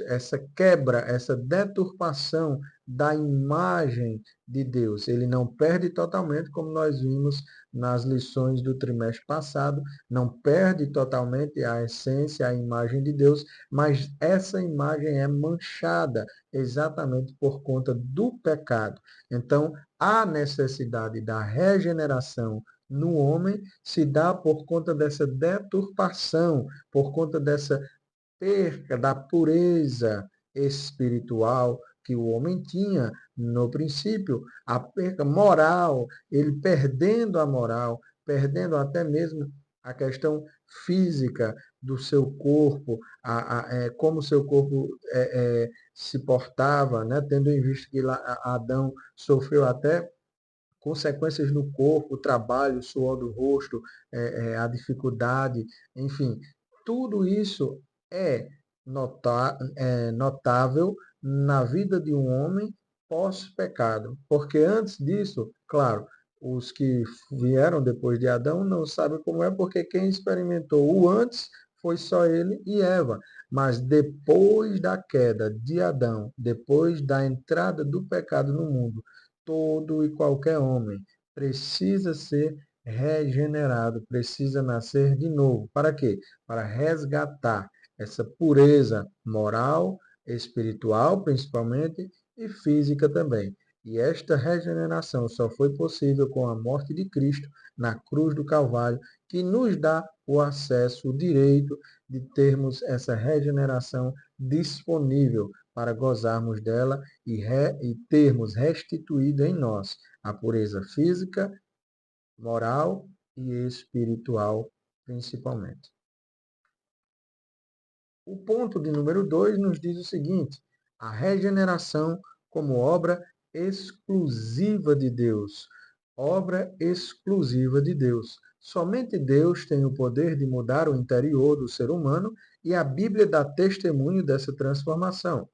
A: essa quebra, essa deturpação da imagem de Deus. Ele não perde totalmente, como nós vimos nas lições do trimestre passado, não perde totalmente a essência, a imagem de Deus, mas essa imagem é manchada exatamente por conta do pecado. Então, a necessidade da regeneração no homem se dá por conta dessa deturpação, por conta dessa perca da pureza espiritual que o homem tinha no princípio, a perca moral, ele perdendo a moral, perdendo até mesmo a questão física do seu corpo, como o seu corpo se portava, né? Tendo em vista que Adão sofreu até consequências no corpo, o trabalho, o suor do rosto, a dificuldade, enfim, tudo isso é, notável na vida de um homem pós-pecado. Porque antes disso, claro, os que vieram depois de Adão não sabem como é, porque quem experimentou o antes foi só ele e Eva. Mas depois da queda de Adão, depois da entrada do pecado no mundo, todo e qualquer homem precisa ser regenerado, precisa nascer de novo. Para quê? Para resgatar essa pureza moral, espiritual, principalmente, e física também. E esta regeneração só foi possível com a morte de Cristo na cruz do Calvário, que nos dá o acesso, o direito de termos essa regeneração disponível para gozarmos dela e termos restituído em nós a pureza física, moral e espiritual, principalmente. O ponto de número 2 nos diz o seguinte: a regeneração como obra exclusiva de Deus. Obra exclusiva de Deus. Somente Deus tem o poder de mudar o interior do ser humano e a Bíblia dá testemunho dessa transformação.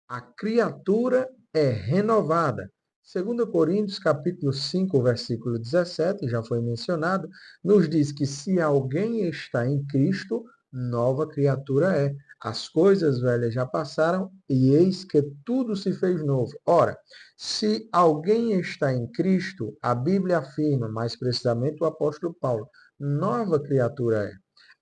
A: A criatura é renovada. 2 Coríntios, capítulo 5, versículo 17, já foi mencionado, nos diz que se alguém está em Cristo, nova criatura é. As coisas velhas já passaram e eis que tudo se fez novo. Ora, se alguém está em Cristo, a Bíblia afirma, mais precisamente o apóstolo Paulo, nova criatura é.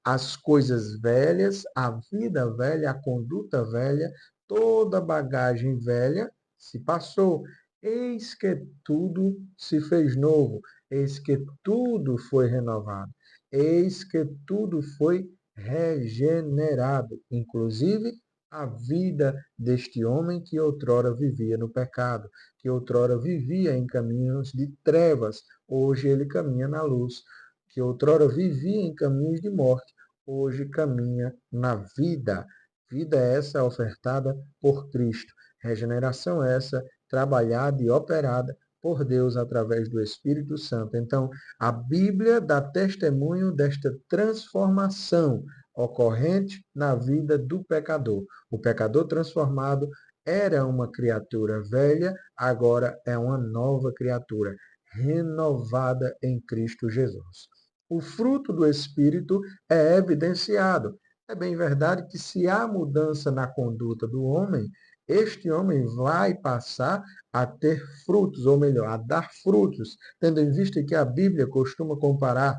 A: As coisas velhas, a vida velha, a conduta velha, toda bagagem velha se passou. Eis que tudo se fez novo. Eis que tudo foi renovado. Eis que tudo foi regenerado. Inclusive a vida deste homem que outrora vivia no pecado, que outrora vivia em caminhos de trevas. Hoje ele caminha na luz. Que outrora vivia em caminhos de morte. Hoje caminha na vida. Vida essa ofertada por Cristo. Regeneração essa trabalhada e operada por Deus através do Espírito Santo. Então, a Bíblia dá testemunho desta transformação ocorrente na vida do pecador. O pecador transformado era uma criatura velha, agora é uma nova criatura, renovada em Cristo Jesus. O fruto do Espírito é evidenciado. É bem verdade que se há mudança na conduta do homem, este homem vai passar a ter frutos, ou melhor, a dar frutos, tendo em vista que a Bíblia costuma comparar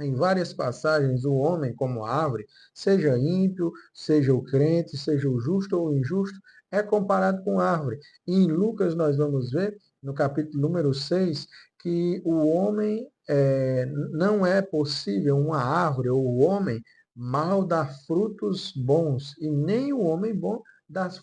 A: em várias passagens o homem como árvore, seja ímpio, seja o crente, seja o justo ou o injusto, é comparado com árvore. E em Lucas nós vamos ver, no capítulo número 6, que o homem não é possível uma árvore ou o homem mal dar frutos bons, e nem o homem bom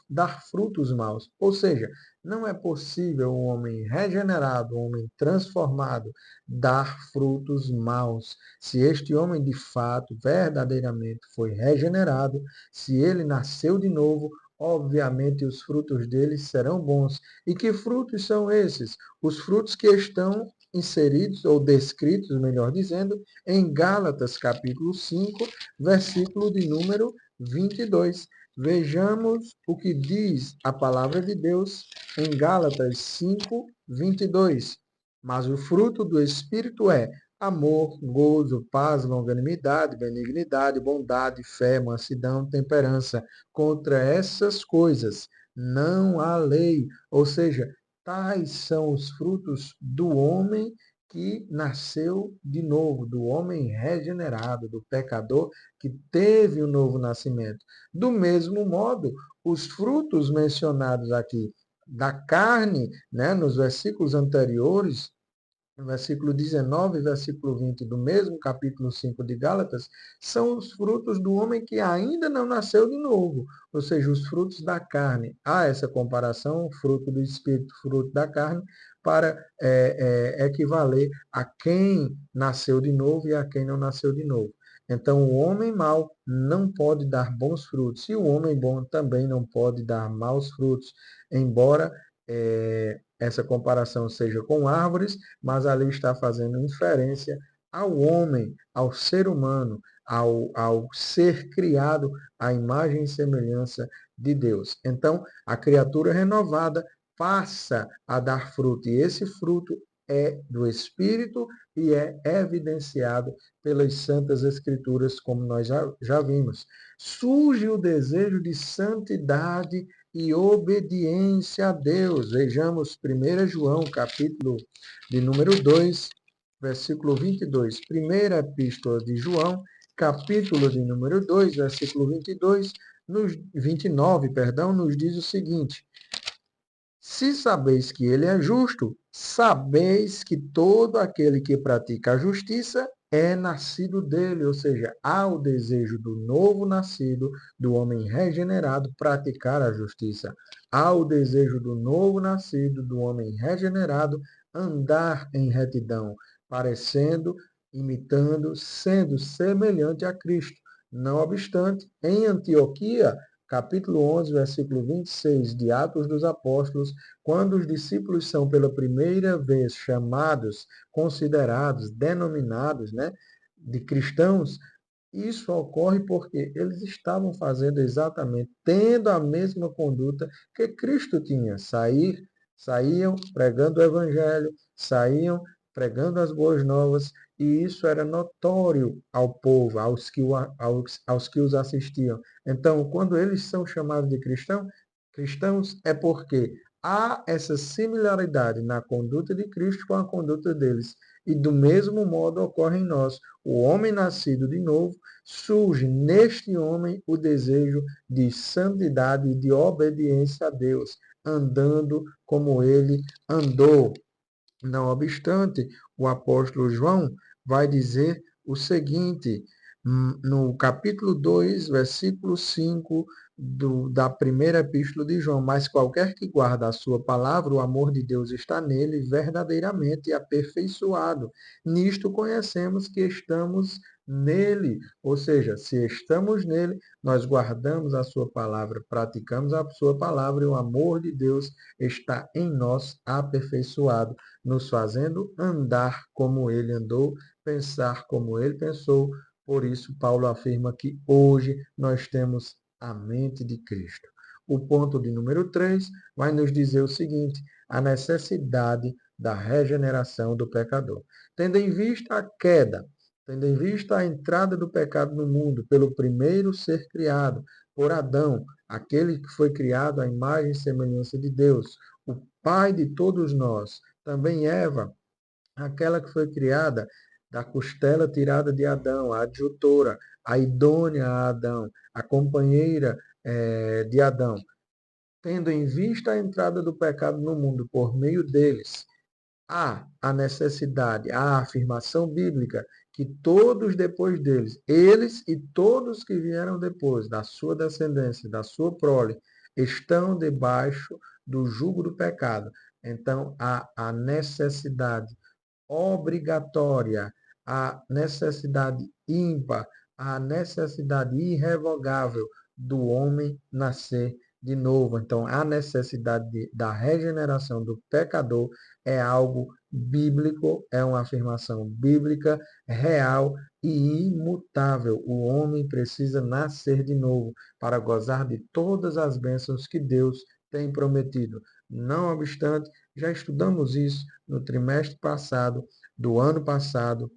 A: dar frutos maus. Ou seja, não é possível um homem regenerado, um homem transformado, dar frutos maus. Se este homem de fato, verdadeiramente foi regenerado, se ele nasceu de novo, obviamente os frutos dele serão bons. E que frutos são esses? Os frutos que estão inseridos, ou descritos, melhor dizendo, em Gálatas, capítulo 5, versículo de número 22. Vejamos o que diz a palavra de Deus em Gálatas 5, 22. Mas o fruto do Espírito é amor, gozo, paz, longanimidade, benignidade, bondade, fé, mansidão, temperança. Contra essas coisas não há lei. Ou seja, tais são os frutos do homem que nasceu de novo, do homem regenerado, do pecador que teve o novo nascimento. Do mesmo modo, os frutos mencionados aqui da carne, né, nos versículos anteriores, no versículo 19 e versículo 20 do mesmo capítulo 5 de Gálatas, são os frutos do homem que ainda não nasceu de novo, ou seja, os frutos da carne. Há essa comparação, fruto do Espírito, fruto da carne, para equivaler a quem nasceu de novo e a quem não nasceu de novo. Então, o homem mau não pode dar bons frutos, e o homem bom também não pode dar maus frutos, embora essa comparação seja com árvores, mas ali está fazendo inferência ao homem, ao ser humano, ao ser criado à imagem e semelhança de Deus. Então, a criatura renovada passa a dar fruto, e esse fruto é do Espírito e é evidenciado pelas Santas Escrituras, como nós já vimos. Surge o desejo de santidade e obediência a Deus. Vejamos 1 João, capítulo de número 2, versículo 22. Primeira Epístola de João, capítulo de número 2, versículo 29, nos diz o seguinte: se sabeis que ele é justo, sabeis que todo aquele que pratica a justiça é nascido dele, ou seja, há o desejo do novo nascido, do homem regenerado, praticar a justiça. Há o desejo do novo nascido, do homem regenerado, andar em retidão, parecendo, imitando, sendo semelhante a Cristo. Não obstante, em Antioquia, capítulo 11, versículo 26 de Atos dos Apóstolos, quando os discípulos são pela primeira vez chamados, considerados, denominados, de cristãos, isso ocorre porque eles estavam fazendo exatamente, tendo a mesma conduta que Cristo tinha. Saíam pregando o evangelho, saíam pregando as boas novas, e isso era notório ao povo, aos que os assistiam. Então, quando eles são chamados de cristãos é porque há essa similaridade na conduta de Cristo com a conduta deles. E do mesmo modo ocorre em nós. O homem nascido de novo, surge neste homem o desejo de santidade e de obediência a Deus, andando como ele andou. Não obstante, o apóstolo João vai dizer o seguinte, no capítulo 2, versículo 5 da primeira epístola de João: mas qualquer que guarda a sua palavra, o amor de Deus está nele verdadeiramente aperfeiçoado. Nisto conhecemos que estamos nele, ou seja, se estamos nele, nós guardamos a sua palavra, praticamos a sua palavra, e o amor de Deus está em nós aperfeiçoado, nos fazendo andar como ele andou, pensar como ele pensou. Por isso, Paulo afirma que hoje nós temos a mente de Cristo. O ponto de número 3 vai nos dizer o seguinte: a necessidade da regeneração do pecador. Tendo em vista a queda, tendo em vista a entrada do pecado no mundo pelo primeiro ser criado, por Adão, aquele que foi criado à imagem e semelhança de Deus, o Pai de todos nós, também Eva, aquela que foi criada da costela tirada de Adão, a adjutora, a idônea a Adão, a companheira de Adão. Tendo em vista a entrada do pecado no mundo por meio deles, há a necessidade, há a afirmação bíblica que todos depois deles, eles e todos que vieram depois, da sua descendência, da sua prole, estão debaixo do jugo do pecado. Então, há a necessidade obrigatória, a necessidade ímpar, a necessidade irrevogável do homem nascer de novo. Então, a necessidade da regeneração do pecador é algo bíblico, é uma afirmação bíblica, real e imutável. O homem precisa nascer de novo para gozar de todas as bênçãos que Deus tem prometido. Não obstante, já estudamos isso no trimestre passado, do ano passado,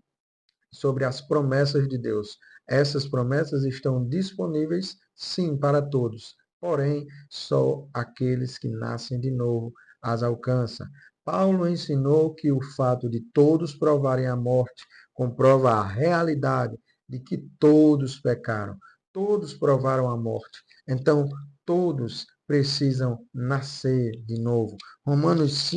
A: sobre as promessas de Deus. Essas promessas estão disponíveis, sim, para todos. Porém, só aqueles que nascem de novo as alcançam. Paulo ensinou que o fato de todos provarem a morte comprova a realidade de que todos pecaram. Todos provaram a morte. Então, todos precisam nascer de novo. Romanos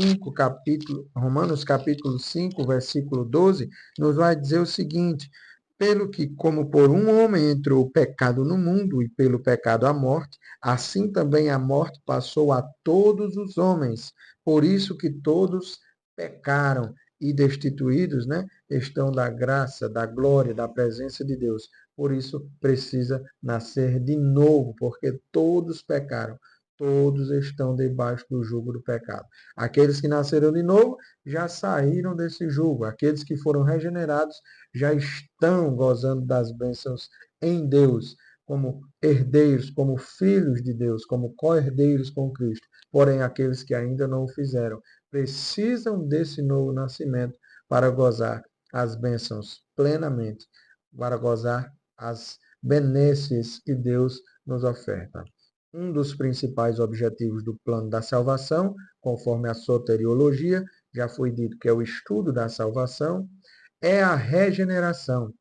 A: capítulo 5, versículo 12, nos vai dizer o seguinte: pelo que, como por um homem entrou o pecado no mundo, e pelo pecado a morte, assim também a morte passou a todos os homens, por isso que todos pecaram e destituídos, né, estão da graça, da glória, da presença de Deus. Por isso, precisa nascer de novo, porque todos pecaram. Todos estão debaixo do jugo do pecado. Aqueles que nasceram de novo já saíram desse jugo. Aqueles que foram regenerados já estão gozando das bênçãos em Deus, como herdeiros, como filhos de Deus, como co-herdeiros com Cristo. Porém, aqueles que ainda não o fizeram precisam desse novo nascimento para gozar as bênçãos plenamente, para gozar as benesses que Deus nos oferta. Um dos principais objetivos do plano da salvação, conforme a soteriologia, já foi dito que é o estudo da salvação, é a regeneração,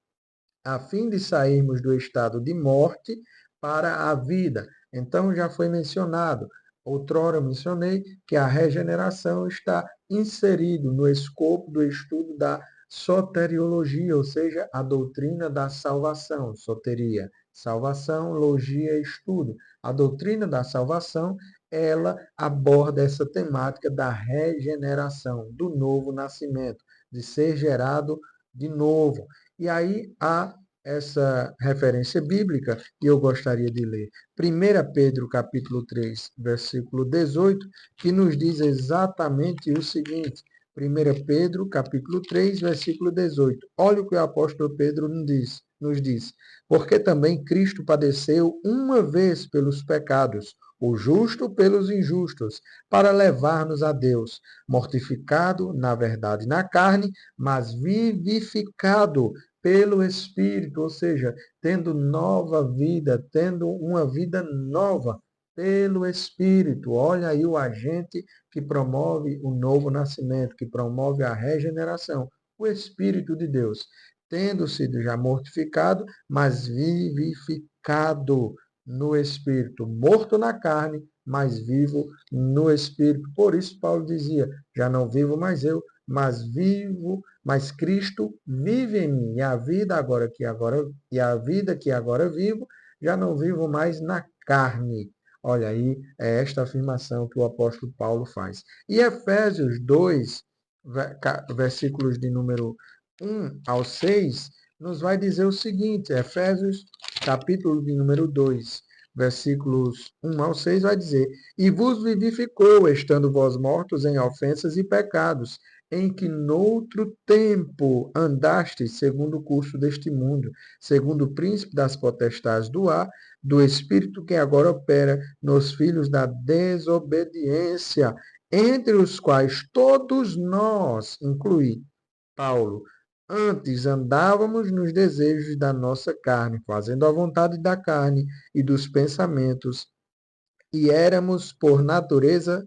A: a fim de sairmos do estado de morte para a vida. Então, já foi mencionado, outrora mencionei, que a regeneração está inserido no escopo do estudo da soteriologia, ou seja, a doutrina da salvação, soteria, salvação, logia, estudo. A doutrina da salvação, ela aborda essa temática da regeneração, do novo nascimento, de ser gerado de novo. E aí há essa referência bíblica que eu gostaria de ler. 1 Pedro capítulo 3, versículo 18, que nos diz exatamente o seguinte. 1 Pedro capítulo 3, versículo 18. Olha o que o apóstolo Pedro nos diz. Porque também Cristo padeceu uma vez pelos pecados, o justo pelos injustos, para levar-nos a Deus, mortificado, na verdade, na carne, mas vivificado pelo Espírito, ou seja, tendo nova vida, tendo uma vida nova pelo Espírito. Olha aí o agente que promove o novo nascimento, que promove a regeneração, o Espírito de Deus, tendo sido já mortificado, mas vivificado no Espírito, morto na carne, mas vivo no Espírito. Por isso Paulo dizia, já não vivo mais eu, mas Cristo vive em mim. E a vida que agora vivo, já não vivo mais na carne. Olha aí, é esta afirmação que o apóstolo Paulo faz. E Efésios 2, versículos de número 1 ao 6, nos vai dizer o seguinte, Efésios, capítulo de número 2, versículos 1 ao 6, vai dizer, e vos vivificou, estando vós mortos em ofensas e pecados, em que noutro tempo andastes segundo o curso deste mundo, segundo o príncipe das potestades do ar, do espírito que agora opera nos filhos da desobediência, entre os quais todos nós, inclui Paulo, antes andávamos nos desejos da nossa carne, fazendo a vontade da carne e dos pensamentos, e éramos, por natureza,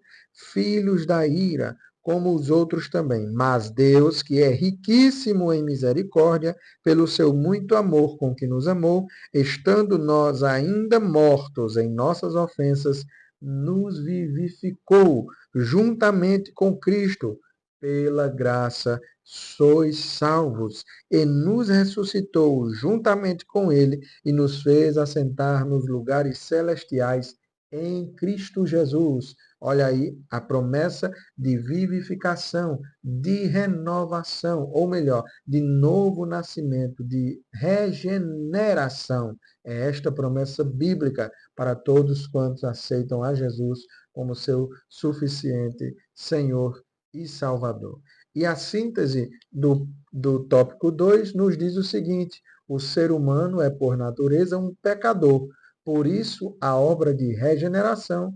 A: filhos da ira, como os outros também. Mas Deus, que é riquíssimo em misericórdia, pelo seu muito amor com que nos amou, estando nós ainda mortos em nossas ofensas, nos vivificou juntamente com Cristo. Pela graça sois salvos, e nos ressuscitou juntamente com ele e nos fez assentar nos lugares celestiais em Cristo Jesus. Olha aí a promessa de vivificação, de renovação, ou melhor, de novo nascimento, de regeneração. É esta promessa bíblica para todos quantos aceitam a Jesus como seu suficiente Senhor e Salvador. E a síntese do tópico 2 nos diz o seguinte: o ser humano é, por natureza, um pecador. Por isso, a obra de regeneração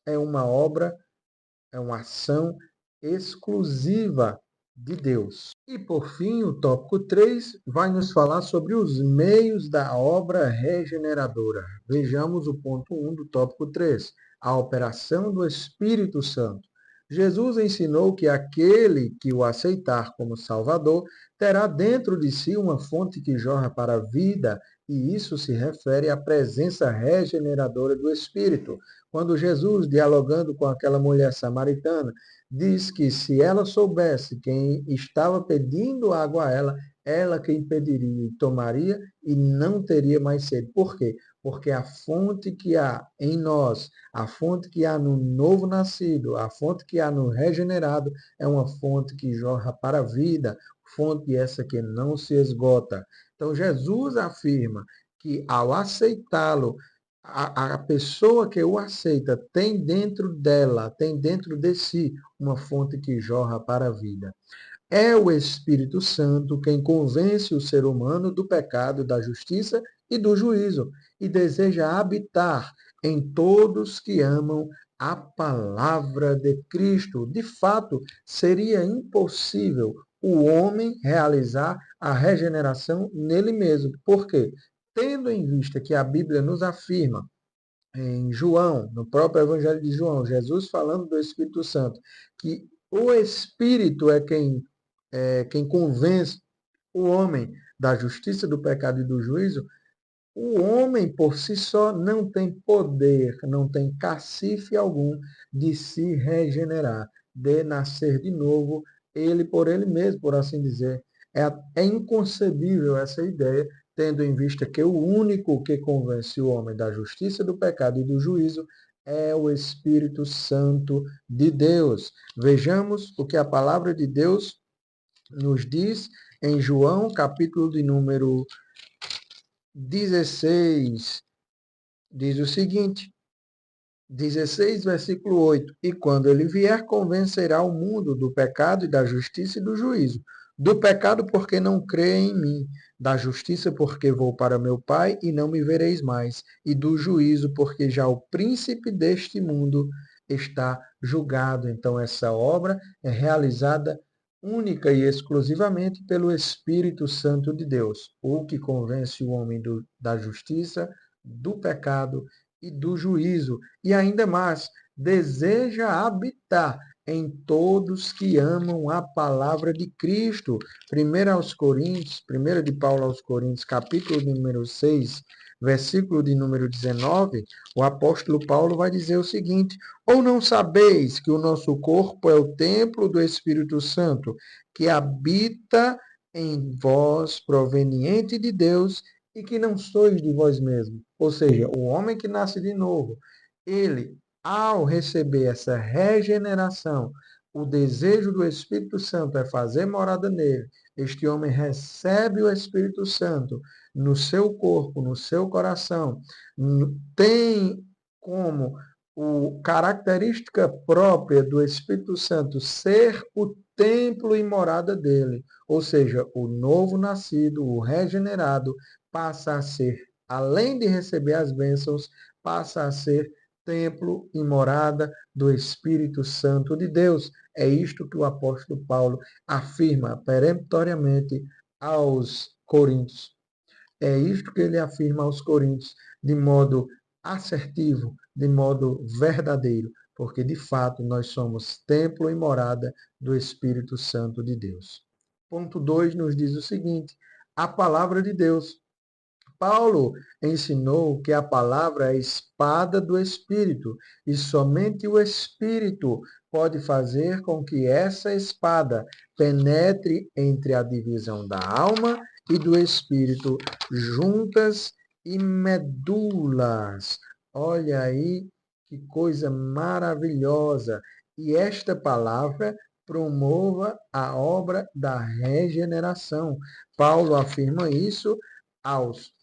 A: é uma ação exclusiva de Deus. E, por fim, o tópico 3 vai nos falar sobre os meios da obra regeneradora. Vejamos o ponto 1 do tópico 3, a operação do Espírito Santo. Jesus ensinou que aquele que o aceitar como Salvador terá dentro de si uma fonte que jorra para a vida, e isso se refere à presença regeneradora do Espírito. Quando Jesus, dialogando com aquela mulher samaritana, diz que se ela soubesse quem estava pedindo água a ela, ela que impediria e tomaria e não teria mais sede. Por quê? porque a fonte que há em nós, a fonte que há no novo nascido, a fonte que há no regenerado, é uma fonte que jorra para a vida, fonte essa que não se esgota. Então, Jesus afirma que ao aceitá-lo, a pessoa que o aceita tem dentro dela, tem dentro de si, uma fonte que jorra para a vida. É o Espírito Santo quem convence o ser humano do pecado, da justiça e do juízo, e deseja habitar em todos que amam a palavra de Cristo. De fato, seria impossível o homem realizar a regeneração nele mesmo. Por quê? Tendo em vista que a Bíblia nos afirma em João, no próprio Evangelho de João, Jesus falando do Espírito Santo, que o Espírito é quem convence o homem da justiça, do pecado e do juízo. O homem por si só não tem poder, não tem cacife algum de se regenerar, de nascer de novo, ele por ele mesmo, por assim dizer. É inconcebível essa ideia, tendo em vista que o único que convence o homem da justiça, do pecado e do juízo é o Espírito Santo de Deus. Vejamos o que a palavra de Deus nos diz em João, capítulo de número 16, diz o seguinte, 16, versículo 8: E quando ele vier, convencerá o mundo do pecado e da justiça e do juízo. Do pecado, porque não crê em mim. Da justiça, porque vou para meu Pai e não me vereis mais. E do juízo, porque já o príncipe deste mundo está julgado. Então, essa obra é realizada única e exclusivamente pelo Espírito Santo de Deus, o que convence o homem da justiça, do pecado e do juízo, e ainda mais, deseja habitar em todos que amam a palavra de Cristo. 1 de Paulo aos Coríntios, capítulo número 6, versículo de número 19, o apóstolo Paulo vai dizer o seguinte: ou não sabeis que o nosso corpo é o templo do Espírito Santo, que habita em vós, proveniente de Deus, e que não sois de vós mesmos. Ou seja, o homem que nasce de novo, ele, ao receber essa regeneração, o desejo do Espírito Santo é fazer morada nele. Este homem recebe o Espírito Santo no seu corpo, no seu coração, tem como característica própria do Espírito Santo ser o templo e morada dele, ou seja, o novo nascido, o regenerado, passa a ser, além de receber as bênçãos, passa a ser templo e morada do Espírito Santo de Deus. É isto que o apóstolo Paulo afirma peremptoriamente aos Coríntios. É isto que ele afirma aos Coríntios de modo assertivo, de modo verdadeiro, porque de fato nós somos templo e morada do Espírito Santo de Deus. Ponto 2 nos diz o seguinte: a palavra de Deus. Paulo ensinou que a palavra é a espada do Espírito, e somente o Espírito pode fazer com que essa espada penetre entre a divisão da alma e do Espírito, juntas e medulas. Olha aí que coisa maravilhosa! E esta palavra promova a obra da regeneração. Paulo afirma isso aos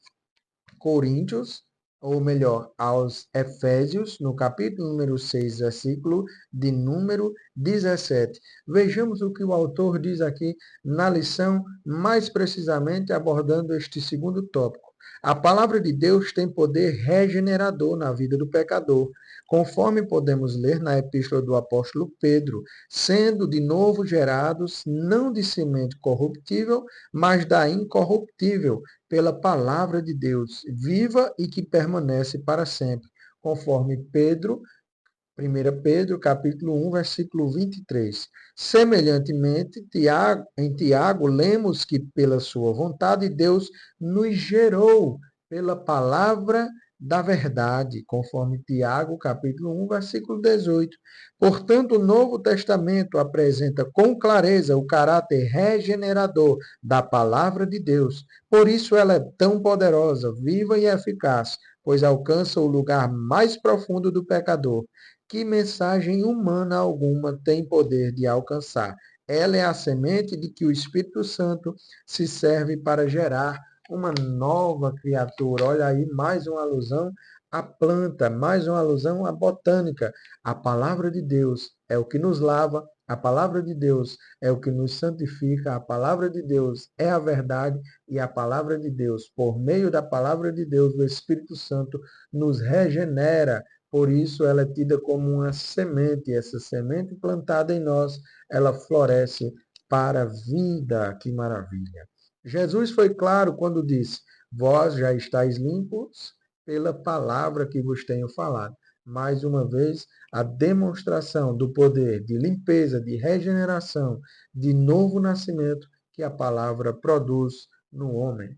A: Coríntios, ou melhor, aos Efésios, no capítulo número 6, versículo de número 17. Vejamos o que o autor diz aqui na lição, mais precisamente abordando este segundo tópico. A palavra de Deus tem poder regenerador na vida do pecador, conforme podemos ler na epístola do apóstolo Pedro, sendo de novo gerados, não de semente corruptível, mas da incorruptível, pela palavra de Deus, viva e que permanece para sempre, conforme Pedro, 1 Pedro, capítulo 1, versículo 23. Semelhantemente, em Tiago, lemos que pela sua vontade Deus nos gerou pela palavra da verdade, conforme Tiago, capítulo 1, versículo 18. Portanto, o Novo Testamento apresenta com clareza o caráter regenerador da palavra de Deus. Por isso ela é tão poderosa, viva e eficaz, pois alcança o lugar mais profundo do pecador, que mensagem humana alguma tem poder de alcançar. Ela é a semente de que o Espírito Santo se serve para gerar uma nova criatura. Olha aí, mais uma alusão à planta, mais uma alusão à botânica. A palavra de Deus é o que nos lava, a palavra de Deus é o que nos santifica, a palavra de Deus é a verdade e a palavra de Deus, por meio da palavra de Deus, o Espírito Santo nos regenera. Por isso ela é tida como uma semente. Essa semente plantada em nós, ela floresce para a vida. Que maravilha! Jesus foi claro quando disse: vós já estáis limpos pela palavra que vos tenho falado. Mais uma vez, a demonstração do poder de limpeza, de regeneração, de novo nascimento que a palavra produz no homem.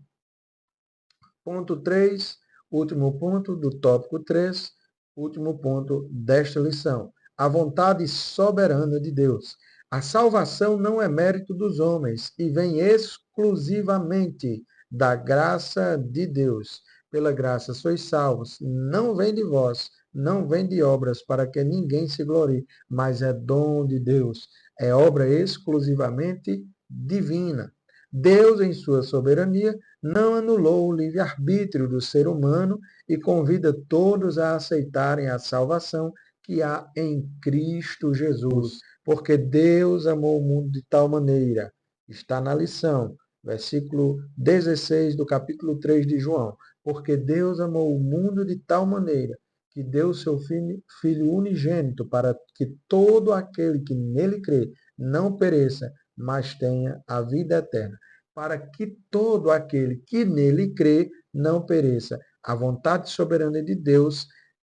A: Ponto 3, último ponto do tópico 3, último ponto desta lição. A vontade soberana de Deus. A salvação não é mérito dos homens e vem exclusivamente da graça de Deus. Pela graça sois salvos. Não vem de vós, não vem de obras para que ninguém se glorie, mas é dom de Deus. É obra exclusivamente divina. Deus, em sua soberania, não anulou o livre-arbítrio do ser humano e convida todos a aceitarem a salvação que há em Cristo Jesus. Porque Deus amou o mundo de tal maneira, está na lição, versículo 16 do capítulo 3 de João. Porque Deus amou o mundo de tal maneira que deu seu filho unigênito para que todo aquele que nele crê não pereça, mas tenha a vida eterna, para que todo aquele que nele crê não pereça. A vontade soberana de Deus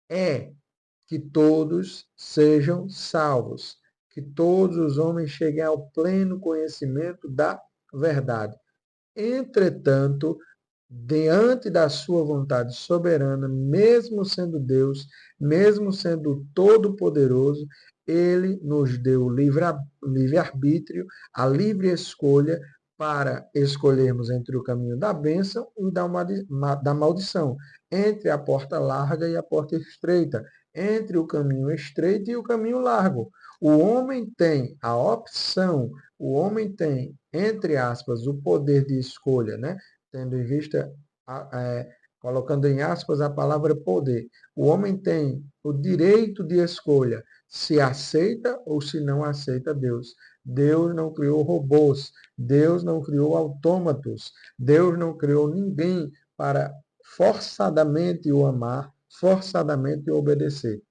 A: é que todos sejam salvos, que todos os homens cheguem ao pleno conhecimento da verdade. Entretanto, diante da sua vontade soberana, mesmo sendo Deus, mesmo sendo todo-poderoso, ele nos deu o livre-arbítrio, a livre escolha para escolhermos entre o caminho da bênção e da maldição, entre a porta larga e a porta estreita, entre o caminho estreito e o caminho largo. O homem tem a opção, o homem tem, entre aspas, o poder de escolha, né? Tendo em vista, colocando em aspas a palavra poder. O homem tem o direito de escolha se aceita ou se não aceita Deus. Deus não criou robôs, Deus não criou autômatos, Deus não criou ninguém para forçadamente o amar, forçadamente o obedecer.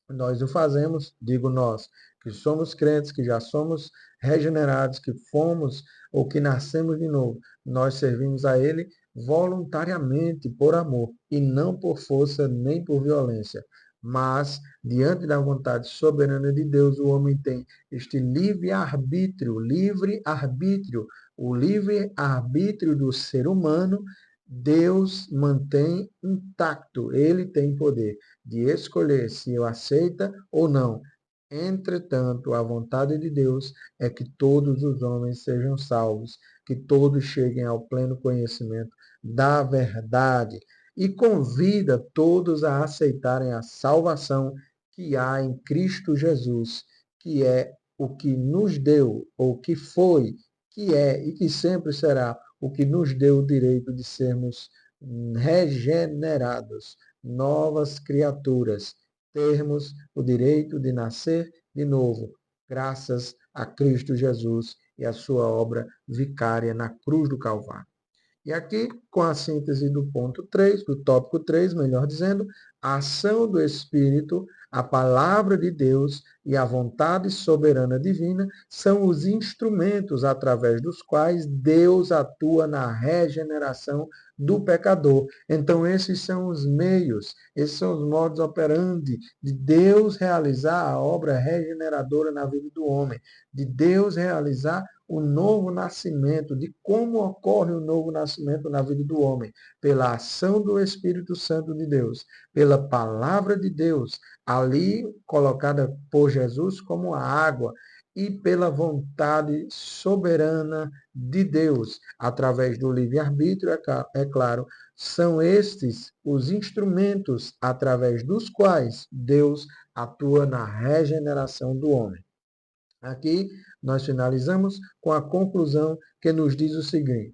A: Nós o fazemos, digo nós, que somos crentes, que já somos regenerados, que fomos ou que nascemos de novo. Nós servimos a Ele voluntariamente, por amor, e não por força nem por violência. Mas, diante da vontade soberana de Deus, o homem tem este livre-arbítrio, o livre-arbítrio do ser humano, Deus mantém intacto, ele tem poder de escolher se o aceita ou não. Entretanto, a vontade de Deus é que todos os homens sejam salvos, que todos cheguem ao pleno conhecimento da verdade e convida todos a aceitarem a salvação que há em Cristo Jesus, que é o que nos deu, ou que foi, que é e que sempre será o que nos deu o direito de sermos regenerados, novas criaturas, termos o direito de nascer de novo, graças a Cristo Jesus e a sua obra vicária na cruz do Calvário. E aqui, com a síntese do ponto 3, do tópico 3, melhor dizendo, a ação do Espírito, a palavra de Deus e a vontade soberana divina são os instrumentos através dos quais Deus atua na regeneração do pecador. Então, esses são os meios, esses são os modos operandi de Deus realizar a obra regeneradora na vida do homem, de Deus realizar o novo nascimento, de como ocorre o novo nascimento na vida do homem, pela ação do Espírito Santo de Deus, pela palavra de Deus, ali colocada por Jesus como a água, e pela vontade soberana de Deus, através do livre-arbítrio, é claro, são estes os instrumentos através dos quais Deus atua na regeneração do homem. Aqui nós finalizamos com a conclusão que nos diz o seguinte: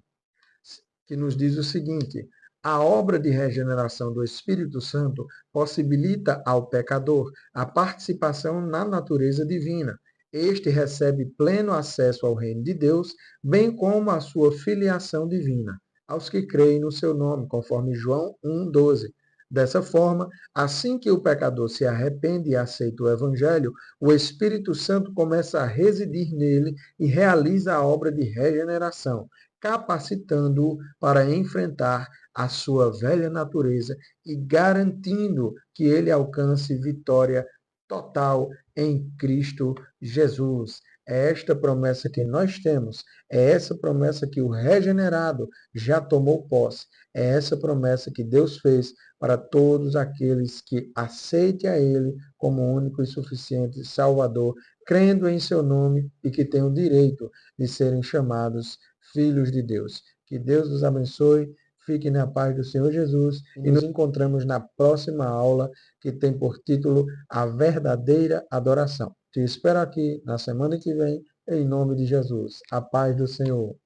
A: a obra de regeneração do Espírito Santo possibilita ao pecador a participação na natureza divina. Este recebe pleno acesso ao reino de Deus, bem como a sua filiação divina, aos que creem no seu nome, conforme João 1,12. Dessa forma, assim que o pecador se arrepende e aceita o Evangelho, o Espírito Santo começa a residir nele e realiza a obra de regeneração, capacitando-o para enfrentar a sua velha natureza e garantindo que ele alcance vitória total em Cristo Jesus. É esta promessa que nós temos, é essa promessa que o regenerado já tomou posse, é essa promessa que Deus fez para todos aqueles que aceitem a Ele como único e suficiente Salvador, crendo em seu nome e que têm o direito de serem chamados filhos de Deus. Que Deus os abençoe, fiquem na paz do Senhor Jesus e nos encontramos na próxima aula que tem por título A Verdadeira Adoração. Te espero aqui na semana que vem, em nome de Jesus. A paz do Senhor.